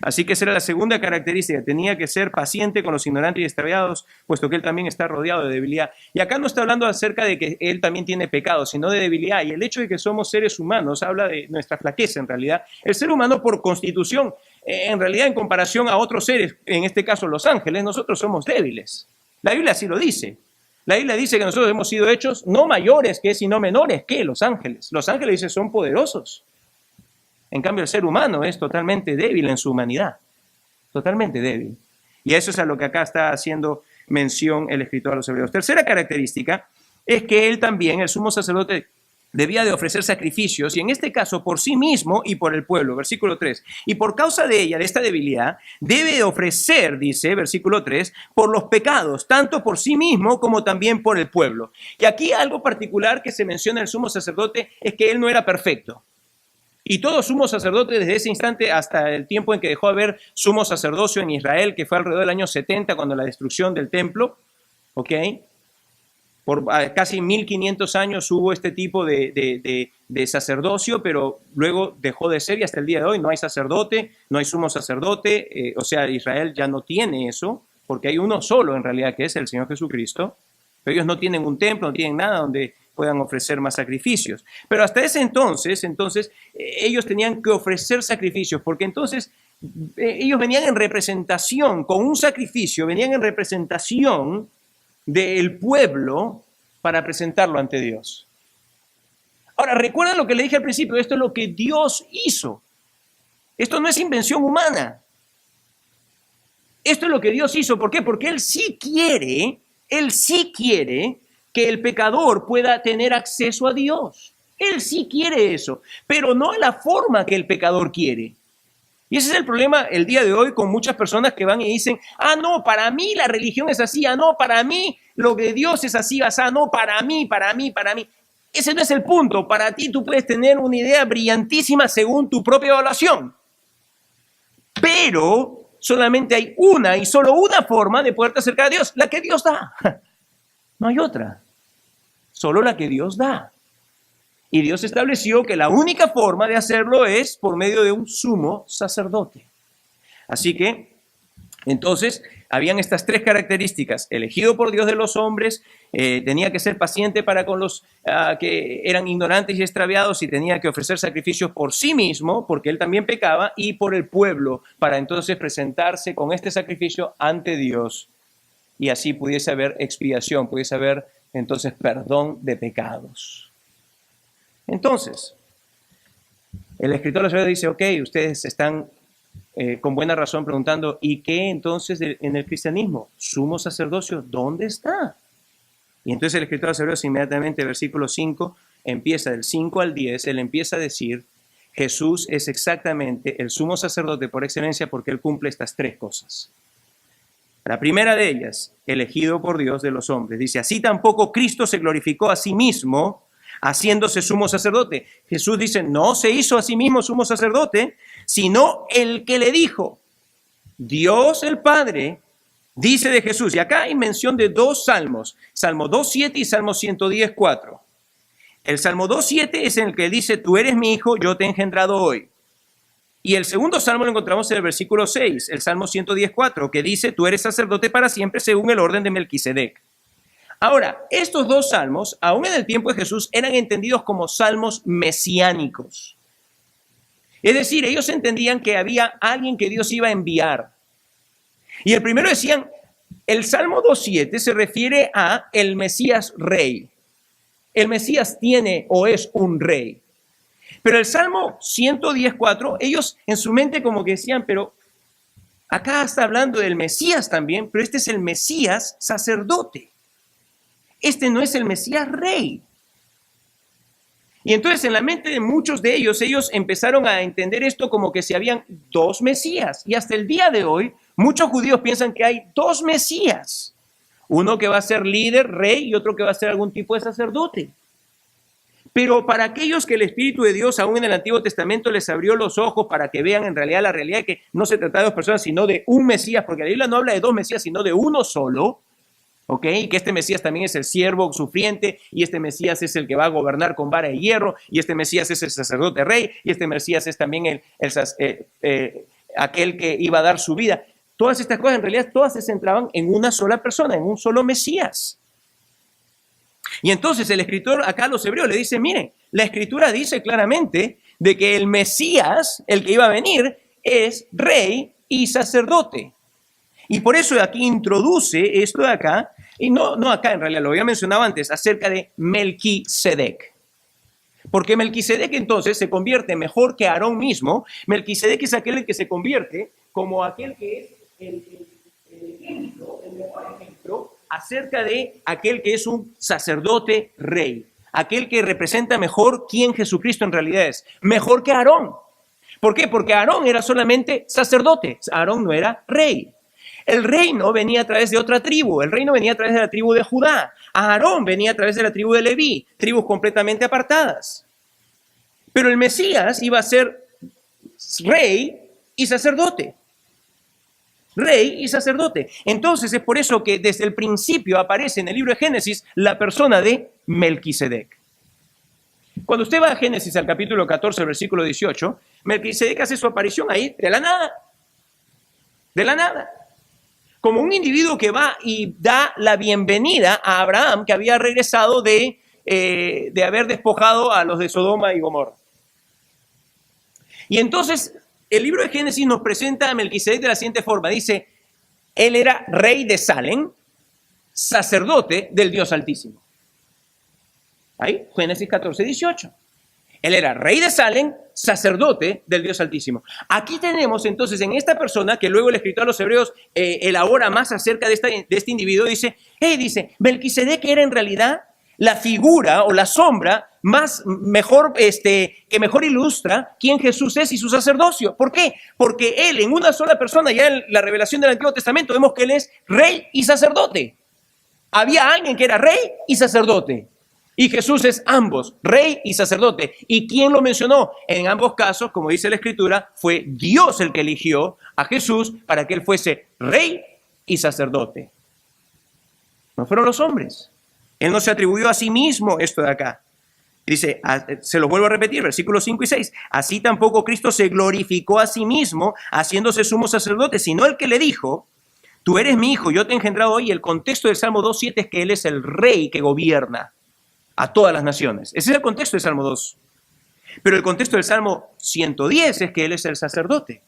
Así que esa era la segunda característica, tenía que ser paciente con los ignorantes y extraviados, puesto que él también está rodeado de debilidad. Y acá no está hablando acerca de que él también tiene pecado, sino de debilidad. Y el hecho de que somos seres humanos habla de nuestra flaqueza en realidad. El ser humano por constitución, en realidad en comparación a otros seres, en este caso los ángeles, nosotros somos débiles. La Biblia así lo dice. La Biblia dice que nosotros hemos sido hechos no mayores que, sino menores que los ángeles. Los ángeles, dice, son poderosos. En cambio, el ser humano es totalmente débil en su humanidad, totalmente débil. Y eso es a lo que acá está haciendo mención el escritor a los hebreos. Tercera característica es que él también, el sumo sacerdote, debía de ofrecer sacrificios, y en este caso por sí mismo y por el pueblo. Versículo 3. Y por causa de ella, de esta debilidad, debe de ofrecer, dice, versículo 3, por los pecados, tanto por sí mismo como también por el pueblo. Y aquí algo particular que se menciona el sumo sacerdote es que él no era perfecto. Y todo sumo sacerdote desde ese instante hasta el tiempo en que dejó de haber sumo sacerdocio en Israel, que fue alrededor del año 70, cuando la destrucción del templo, ¿ok? Por casi 1500 años hubo este tipo de sacerdocio, pero luego dejó de ser y hasta el día de hoy no hay sacerdote, no hay sumo sacerdote, o sea, Israel ya no tiene eso, porque hay uno solo en realidad que es el Señor Jesucristo, pero ellos no tienen un templo, no tienen nada donde puedan ofrecer más sacrificios. Pero hasta ese entonces ellos tenían que ofrecer sacrificios, porque entonces ellos venían en representación, con un sacrificio, venían en representación del pueblo para presentarlo ante Dios. Ahora, recuerden lo que le dije al principio, esto es lo que Dios hizo. Esto no es invención humana. Esto es lo que Dios hizo. ¿Por qué? Porque Él sí quiere que el pecador pueda tener acceso a Dios. Él sí quiere eso, pero no a la forma que el pecador quiere. Y ese es el problema el día de hoy con muchas personas que van y dicen, ah, no, para mí la religión es así, ah, no, para mí lo de Dios es así, ah, no, para mí. Ese no es el punto. Para ti tú puedes tener una idea brillantísima según tu propia evaluación. Pero solamente hay una y solo una forma de poderte acercar a Dios, la que Dios da. No hay otra. Solo la que Dios da. Y Dios estableció que la única forma de hacerlo es por medio de un sumo sacerdote. Así que, entonces, habían estas tres características. Elegido por Dios de los hombres, tenía que ser paciente para con los que eran ignorantes y extraviados y tenía que ofrecer sacrificios por sí mismo, porque él también pecaba, y por el pueblo, para entonces presentarse con este sacrificio ante Dios. Y así pudiese haber expiación, pudiese haber entonces perdón de pecados. Entonces, el escritor de los Hebreos dice, ok, ustedes están con buena razón preguntando, ¿y qué entonces en el cristianismo? ¿Sumo sacerdocio dónde está? Y entonces el escritor de los Hebreos inmediatamente, versículo 5, empieza del 5 al 10, él empieza a decir, Jesús es exactamente el sumo sacerdote por excelencia porque él cumple estas tres cosas. La primera de ellas, elegido por Dios de los hombres, dice, así tampoco Cristo se glorificó a sí mismo, haciéndose sumo sacerdote. Jesús dice, no se hizo a sí mismo sumo sacerdote, sino el que le dijo. Dios el Padre dice de Jesús, y acá hay mención de dos salmos, Salmo 2.7 y Salmo 110.4. El Salmo 2.7 es en el que dice, tú eres mi hijo, yo te he engendrado hoy. Y el segundo salmo lo encontramos en el versículo 6, el Salmo 110.4, que dice, tú eres sacerdote para siempre según el orden de Melquisedec. Ahora, estos dos salmos, aún en el tiempo de Jesús, eran entendidos como salmos mesiánicos. Es decir, ellos entendían que había alguien que Dios iba a enviar. Y el primero decían, el Salmo 2.7 se refiere a el Mesías rey. El Mesías tiene o es un rey. Pero el Salmo 110.4, ellos en su mente como que decían, pero acá está hablando del Mesías también, pero este es el Mesías sacerdote. Este no es el Mesías rey. Y entonces en la mente de muchos de ellos empezaron a entender esto como que si habían dos Mesías. Y hasta el día de hoy, muchos judíos piensan que hay dos Mesías. Uno que va a ser líder, rey, y otro que va a ser algún tipo de sacerdote. Pero para aquellos que el Espíritu de Dios, aún en el Antiguo Testamento, les abrió los ojos para que vean en realidad la realidad de que no se trata de dos personas, sino de un Mesías, porque la Biblia no habla de dos Mesías, sino de uno solo. ¿Ok? Y que este Mesías también es el siervo sufriente, y este Mesías es el que va a gobernar con vara de hierro, y este Mesías es el sacerdote rey, y este Mesías es también aquel que iba a dar su vida. Todas estas cosas en realidad todas se centraban en una sola persona, en un solo Mesías. Y entonces el escritor acá a los hebreos le dice, miren, la escritura dice claramente de que el Mesías, el que iba a venir, es rey y sacerdote. Y por eso aquí introduce esto de acá, y no acá en realidad, lo había mencionado antes, acerca de Melquisedec. Porque Melquisedec entonces se convierte mejor que Aarón mismo. Melquisedec es aquel que se convierte como aquel que es el mejor ejemplo acerca de aquel que es un sacerdote rey. Aquel que representa mejor quién Jesucristo en realidad es. Mejor que Aarón. ¿Por qué? Porque Aarón era solamente sacerdote. Aarón no era rey. El reino venía a través de otra tribu, el reino venía a través de la tribu de Judá. Aarón venía a través de la tribu de Leví, tribus completamente apartadas. Pero el Mesías iba a ser rey y sacerdote. Rey y sacerdote. Entonces es por eso que desde el principio aparece en el libro de Génesis la persona de Melquisedec. Cuando usted va a Génesis al capítulo 14, versículo 18, Melquisedec hace su aparición ahí de la nada. De la nada. Como un individuo que va y da la bienvenida a Abraham, que había regresado de haber despojado a los de Sodoma y Gomorra. Y entonces el libro de Génesis nos presenta a Melquisedec de la siguiente forma. Dice, él era rey de Salem, sacerdote del Dios Altísimo. Ahí, Génesis 14, 18. Él era rey de Salem, sacerdote del Dios Altísimo. Aquí tenemos entonces en esta persona, que luego el escritor a los hebreos elabora más acerca de este individuo, dice, Melquisedec era en realidad la figura o la sombra que mejor ilustra quién Jesús es y su sacerdocio. ¿Por qué? Porque Él en una sola persona, ya en la revelación del Antiguo Testamento, vemos que Él es rey y sacerdote. Había alguien que era rey y sacerdote. Y Jesús es ambos, rey y sacerdote. ¿Y quién lo mencionó? En ambos casos, como dice la Escritura, fue Dios el que eligió a Jesús para que Él fuese rey y sacerdote. No fueron los hombres. Él no se atribuyó a sí mismo esto de acá. Dice, se lo vuelvo a repetir, versículos 5 y 6. Así tampoco Cristo se glorificó a sí mismo, haciéndose sumo sacerdote, sino el que le dijo, tú eres mi hijo, yo te he engendrado hoy. El contexto del Salmo 2.7 es que Él es el rey que gobierna a todas las naciones. Ese es el contexto del Salmo 2. Pero el contexto del Salmo 110 es que Él es el sacerdote.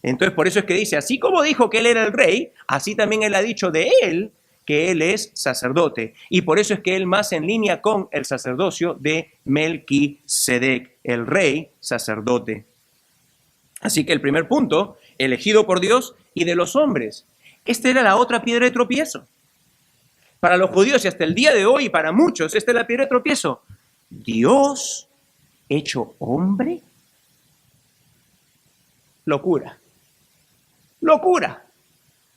Entonces, por eso es que dice, así como dijo que Él era el rey, así también Él ha dicho de Él que Él es sacerdote. Y por eso es que Él más en línea con el sacerdocio de Melquisedec, el rey sacerdote. Así que el primer punto, elegido por Dios y de los hombres. Esta era la otra piedra de tropiezo. Para los judíos y hasta el día de hoy, para muchos, esta es la piedra de tropiezo. Dios hecho hombre. Locura. Locura.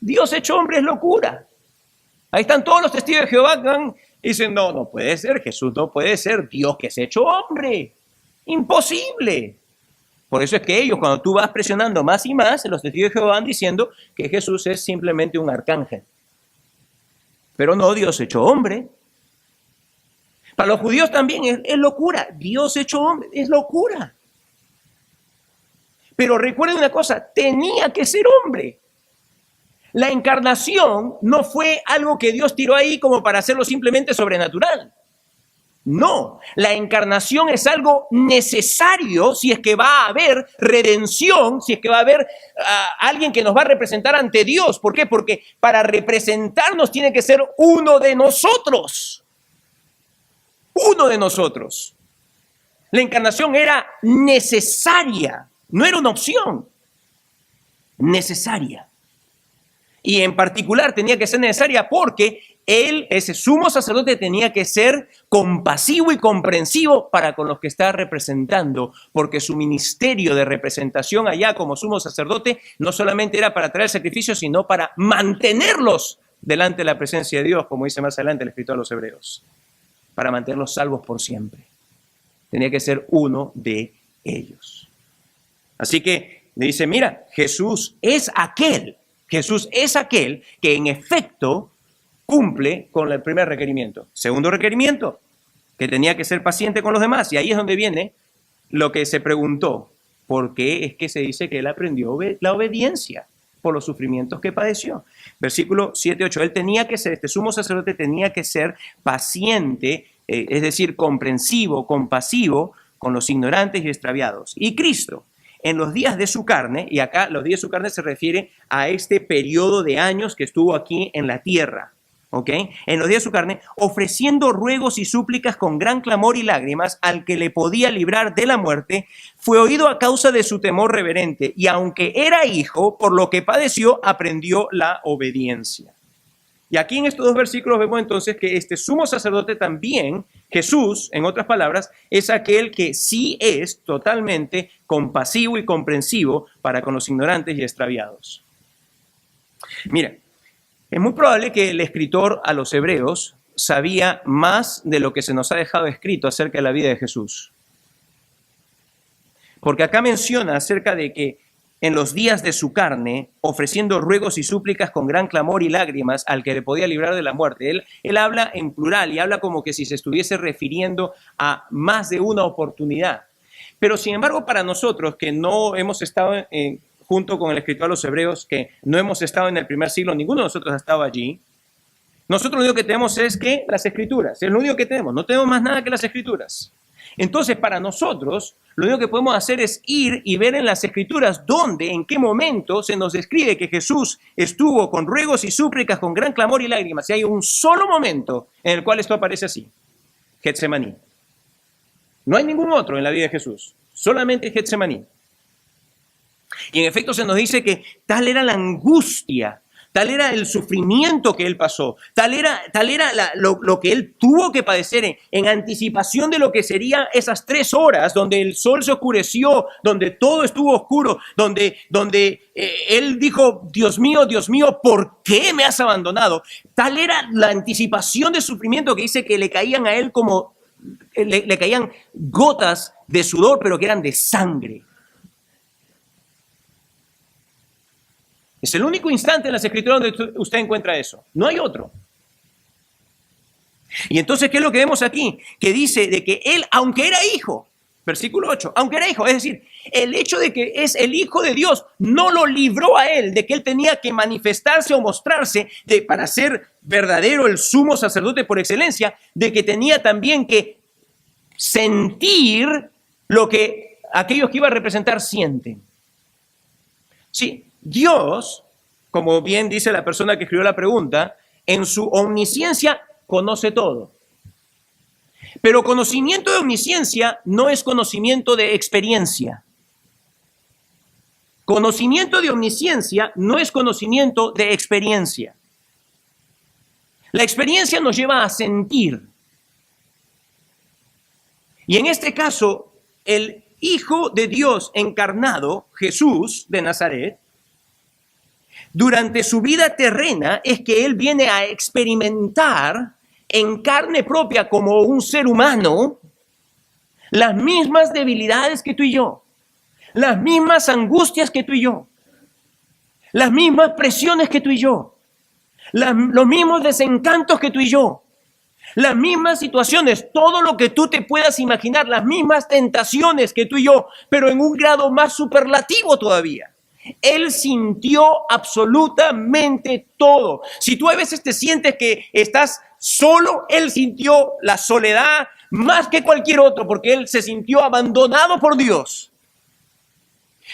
Dios hecho hombre es locura. Ahí están todos los testigos de Jehová que dicen, no puede ser, Jesús no puede ser, Dios que se ha hecho hombre. Imposible. Por eso es que ellos, cuando tú vas presionando más y más, los testigos de Jehová van diciendo que Jesús es simplemente un arcángel. Pero no, Dios hecho hombre. Para los judíos también es locura. Dios hecho hombre es locura. Pero recuerden una cosa, tenía que ser hombre. La encarnación no fue algo que Dios tiró ahí como para hacerlo simplemente sobrenatural. No, la encarnación es algo necesario si es que va a haber redención, si es que va a haber alguien que nos va a representar ante Dios. ¿Por qué? Porque para representarnos tiene que ser uno de nosotros. Uno de nosotros. La encarnación era necesaria, no era una opción, necesaria. Y en particular tenía que ser necesaria porque Él, ese sumo sacerdote, tenía que ser compasivo y comprensivo para con los que está representando, porque su ministerio de representación allá como sumo sacerdote no solamente era para traer el sacrificio, sino para mantenerlos delante de la presencia de Dios, como dice más adelante el escritor a los Hebreos, para mantenerlos salvos por siempre. Tenía que ser uno de ellos. Así que le dice, mira, Jesús es aquel que en efecto cumple con el primer requerimiento. Segundo requerimiento, que tenía que ser paciente con los demás. Y ahí es donde viene lo que se preguntó. ¿Por qué es que se dice que Él aprendió la obediencia? Por los sufrimientos que padeció. Versículo 7-8. Él tenía que ser, este sumo sacerdote tenía que ser paciente, es decir, comprensivo, compasivo con los ignorantes y extraviados. Y Cristo, en los días de su carne, y acá los días de su carne se refiere a este periodo de años que estuvo aquí en la tierra, ¿ok? En los días de su carne, ofreciendo ruegos y súplicas con gran clamor y lágrimas al que le podía librar de la muerte, fue oído a causa de su temor reverente, y aunque era hijo, por lo que padeció, aprendió la obediencia. Y aquí en estos dos versículos vemos entonces que este sumo sacerdote también, Jesús, en otras palabras, es aquel que sí es totalmente compasivo y comprensivo para con los ignorantes y extraviados. Mira, es muy probable que el escritor a los Hebreos sabía más de lo que se nos ha dejado escrito acerca de la vida de Jesús. Porque acá menciona acerca de que en los días de su carne, ofreciendo ruegos y súplicas con gran clamor y lágrimas al que le podía librar de la muerte. Él habla en plural y habla como que si se estuviese refiriendo a más de una oportunidad. Pero sin embargo, para nosotros que no hemos estado junto con el escritor a los Hebreos, que no hemos estado en el primer siglo, ninguno de nosotros ha estado allí, nosotros lo único que tenemos es que las Escrituras, es lo único que tenemos, no tenemos más nada que las Escrituras. Entonces, para nosotros, lo único que podemos hacer es ir y ver en las Escrituras dónde, en qué momento se nos describe que Jesús estuvo con ruegos y súplicas, con gran clamor y lágrimas. Y hay un solo momento en el cual esto aparece así, Getsemaní. No hay ningún otro en la vida de Jesús, solamente Getsemaní. Y en efecto se nos dice que tal era la angustia tal era el sufrimiento que él pasó, tal era lo que él tuvo que padecer en anticipación de lo que serían esas 3 horas donde el sol se oscureció, donde todo estuvo oscuro, donde él dijo, Dios mío, ¿por qué me has abandonado? Tal era la anticipación de sufrimiento que dice que le caían a él como, le caían gotas de sudor, pero que eran de sangre. Es el único instante en las Escrituras donde usted encuentra eso. No hay otro. Y entonces, ¿qué es lo que vemos aquí? Que dice de que él, aunque era hijo, versículo 8, aunque era hijo, es decir, el hecho de que es el Hijo de Dios no lo libró a él de que él tenía que manifestarse o mostrarse para ser verdadero el sumo sacerdote por excelencia, de que tenía también que sentir lo que aquellos que iba a representar sienten. Sí. Dios, como bien dice la persona que escribió la pregunta, en su omnisciencia conoce todo. Pero conocimiento de omnisciencia no es conocimiento de experiencia. Conocimiento de omnisciencia no es conocimiento de experiencia. La experiencia nos lleva a sentir. Y en este caso, el Hijo de Dios encarnado, Jesús de Nazaret, durante su vida terrena es que él viene a experimentar en carne propia como un ser humano las mismas debilidades que tú y yo, las mismas angustias que tú y yo, las mismas presiones que tú y yo, los mismos desencantos que tú y yo, las mismas situaciones, todo lo que tú te puedas imaginar, las mismas tentaciones que tú y yo, pero en un grado más superlativo todavía. Él sintió absolutamente todo. Si tú a veces te sientes que estás solo, él sintió la soledad más que cualquier otro, porque él se sintió abandonado por Dios.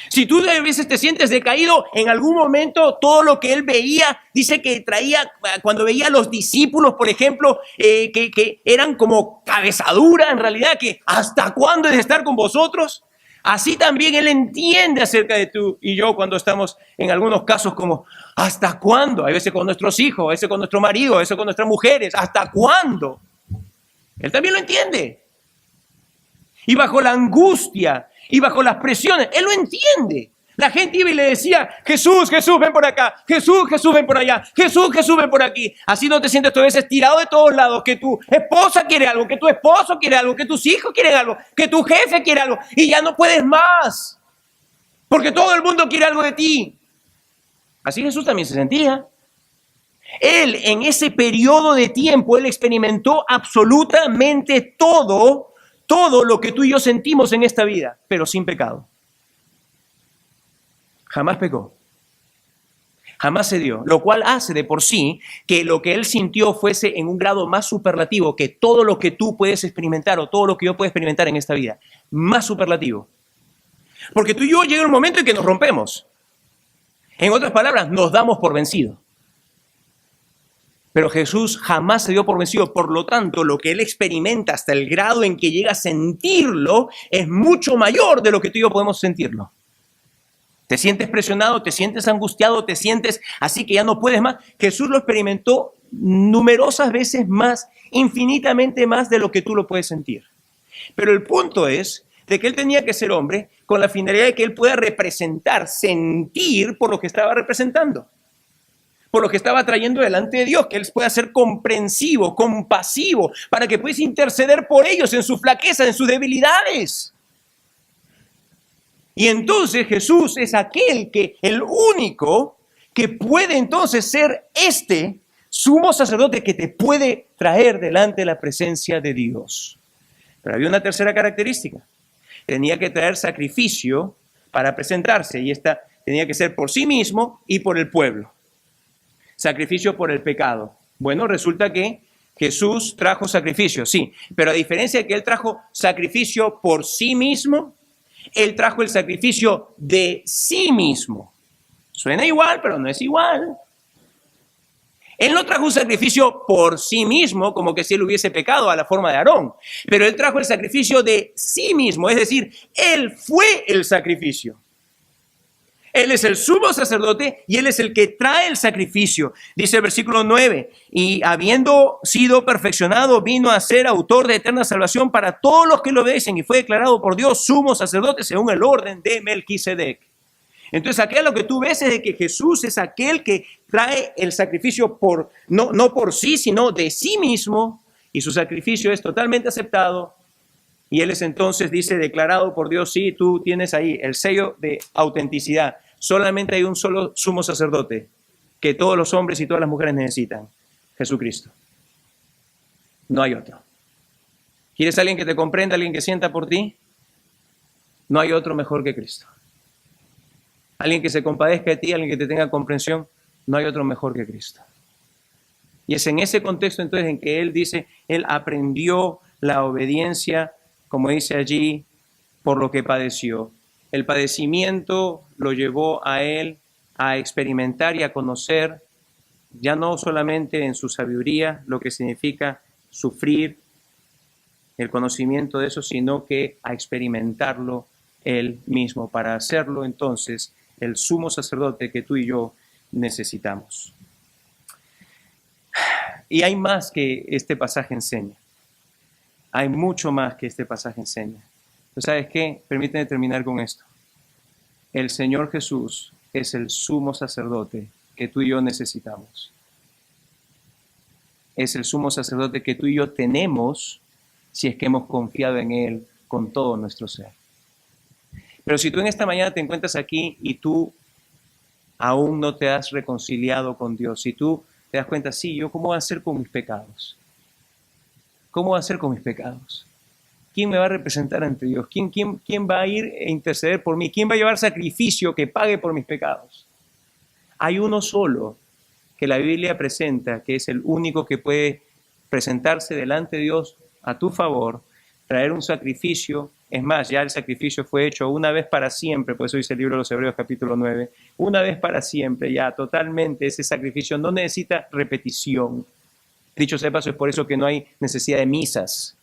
Si tú a veces te sientes decaído, en algún momento todo lo que él veía, dice que traía, cuando veía a los discípulos, por ejemplo, que eran como cabezadura en realidad, que ¿hasta cuándo es de estar con vosotros? Así también él entiende acerca de tú y yo cuando estamos en algunos casos como ¿hasta cuándo? A veces con nuestros hijos, a veces con nuestro marido, a veces con nuestras mujeres. ¿Hasta cuándo? Él también lo entiende. Y bajo la angustia y bajo las presiones, él lo entiende. La gente iba y le decía, Jesús, Jesús, ven por acá. Jesús, Jesús, ven por allá. Jesús, Jesús, ven por aquí. Así no te sientes tú a veces tirado de todos lados, que tu esposa quiere algo, que tu esposo quiere algo, que tus hijos quieren algo, que tu jefe quiere algo, y ya no puedes más, porque todo el mundo quiere algo de ti. Así Jesús también se sentía. Él, en ese periodo de tiempo, él experimentó absolutamente todo lo que tú y yo sentimos en esta vida, pero sin pecado. Jamás pecó, jamás se dio, lo cual hace de por sí que lo que él sintió fuese en un grado más superlativo que todo lo que tú puedes experimentar o todo lo que yo puedo experimentar en esta vida, más superlativo. Porque tú y yo llega un momento en que nos rompemos. En otras palabras, nos damos por vencido. Pero Jesús jamás se dio por vencido, por lo tanto, lo que él experimenta hasta el grado en que llega a sentirlo es mucho mayor de lo que tú y yo podemos sentirlo. Te sientes presionado, te sientes angustiado, te sientes así que ya no puedes más. Jesús lo experimentó numerosas veces más, infinitamente más de lo que tú lo puedes sentir. Pero el punto es de que él tenía que ser hombre con la finalidad de que él pueda representar, sentir por lo que estaba representando, por lo que estaba trayendo delante de Dios, que él pueda ser comprensivo, compasivo, para que puedas interceder por ellos en sus flaquezas, en sus debilidades. Y entonces Jesús es el único que puede entonces ser este sumo sacerdote que te puede traer delante de la presencia de Dios. Pero había una tercera característica. Tenía que traer sacrificio para presentarse, y esta tenía que ser por sí mismo y por el pueblo. Sacrificio por el pecado. Bueno, resulta que Jesús trajo sacrificio, sí, pero a diferencia de que él trajo sacrificio por sí mismo, él trajo el sacrificio de sí mismo. Suena igual, pero no es igual. Él no trajo un sacrificio por sí mismo, como que si él hubiese pecado a la forma de Aarón, pero él trajo el sacrificio de sí mismo, es decir, él fue el sacrificio. Él es el sumo sacerdote y Él es el que trae el sacrificio. Dice el versículo 9, y habiendo sido perfeccionado, vino a ser autor de eterna salvación para todos los que lo obedecen, y fue declarado por Dios sumo sacerdote según el orden de Melquisedec. Entonces, aquí lo que tú ves es de que Jesús es aquel que trae el sacrificio no por sí, sino de sí mismo, y su sacrificio es totalmente aceptado. Y Él es entonces, dice, declarado por Dios. Sí, tú tienes ahí el sello de autenticidad. Solamente hay un solo sumo sacerdote que todos los hombres y todas las mujeres necesitan: Jesucristo. No hay otro. ¿Quieres alguien que te comprenda, alguien que sienta por ti? No hay otro mejor que Cristo. Alguien que se compadezca de ti, alguien que te tenga comprensión. No hay otro mejor que Cristo. Y es en ese contexto entonces en que Él dice, Él aprendió la obediencia, como dice allí, por lo que padeció. El padecimiento lo llevó a Él a experimentar y a conocer, ya no solamente en su sabiduría, lo que significa sufrir, el conocimiento de eso, sino que a experimentarlo Él mismo, para hacerlo entonces el sumo sacerdote que tú y yo necesitamos. Y hay más que este pasaje enseña. Hay mucho más que este pasaje enseña. ¿Tú sabes qué? Permíteme terminar con esto. El Señor Jesús es el sumo sacerdote que tú y yo necesitamos. Es el sumo sacerdote que tú y yo tenemos si es que hemos confiado en Él con todo nuestro ser. Pero si tú en esta mañana te encuentras aquí y tú aún no te has reconciliado con Dios, si tú te das cuenta, sí, ¿yo cómo voy a hacer con mis pecados? ¿Cómo voy a hacer con mis pecados? ¿Quién me va a representar ante Dios? ¿Quién va a ir a interceder por mí? ¿Quién va a llevar sacrificio que pague por mis pecados? Hay uno solo que la Biblia presenta, que es el único que puede presentarse delante de Dios a tu favor, traer un sacrificio. Es más, ya el sacrificio fue hecho una vez para siempre, por eso dice el libro de los Hebreos capítulo 9, una vez para siempre, ya totalmente ese sacrificio no necesita repetición. Dicho sea de paso, es por eso que no hay necesidad de misas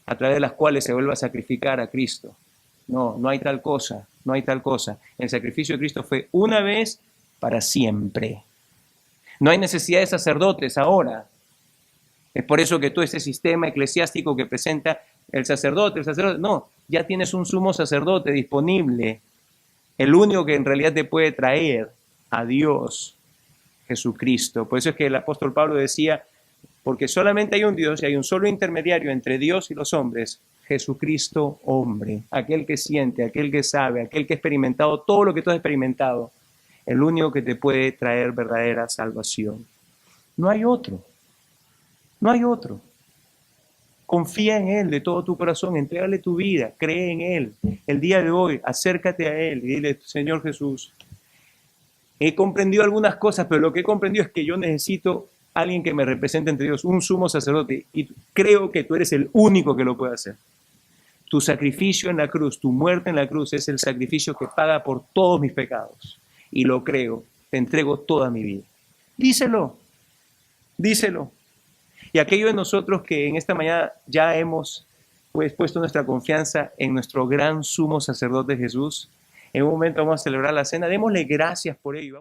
a través de las cuales se vuelva a sacrificar a Cristo. No hay tal cosa, no hay tal cosa. El sacrificio de Cristo fue una vez para siempre. No hay necesidad de sacerdotes ahora. Es por eso que todo este sistema eclesiástico que presenta el sacerdote, no, ya tienes un sumo sacerdote disponible, el único que en realidad te puede traer a Dios, Jesucristo. Por eso es que el apóstol Pablo decía, porque solamente hay un Dios y hay un solo intermediario entre Dios y los hombres, Jesucristo hombre, aquel que siente, aquel que sabe, aquel que ha experimentado todo lo que tú has experimentado, el único que te puede traer verdadera salvación. No hay otro, no hay otro. Confía en Él de todo tu corazón, entrégale tu vida, cree en Él. El día de hoy, acércate a Él y dile, Señor Jesús, he comprendido algunas cosas, pero lo que he comprendido es que yo necesito alguien que me represente ante Dios, un sumo sacerdote, y creo que tú eres el único que lo puede hacer. Tu sacrificio en la cruz, tu muerte en la cruz es el sacrificio que paga por todos mis pecados. Y lo creo, te entrego toda mi vida. Díselo, díselo. Y aquellos de nosotros que en esta mañana ya hemos puesto nuestra confianza en nuestro gran sumo sacerdote Jesús, en un momento vamos a celebrar la cena, démosle gracias por ello.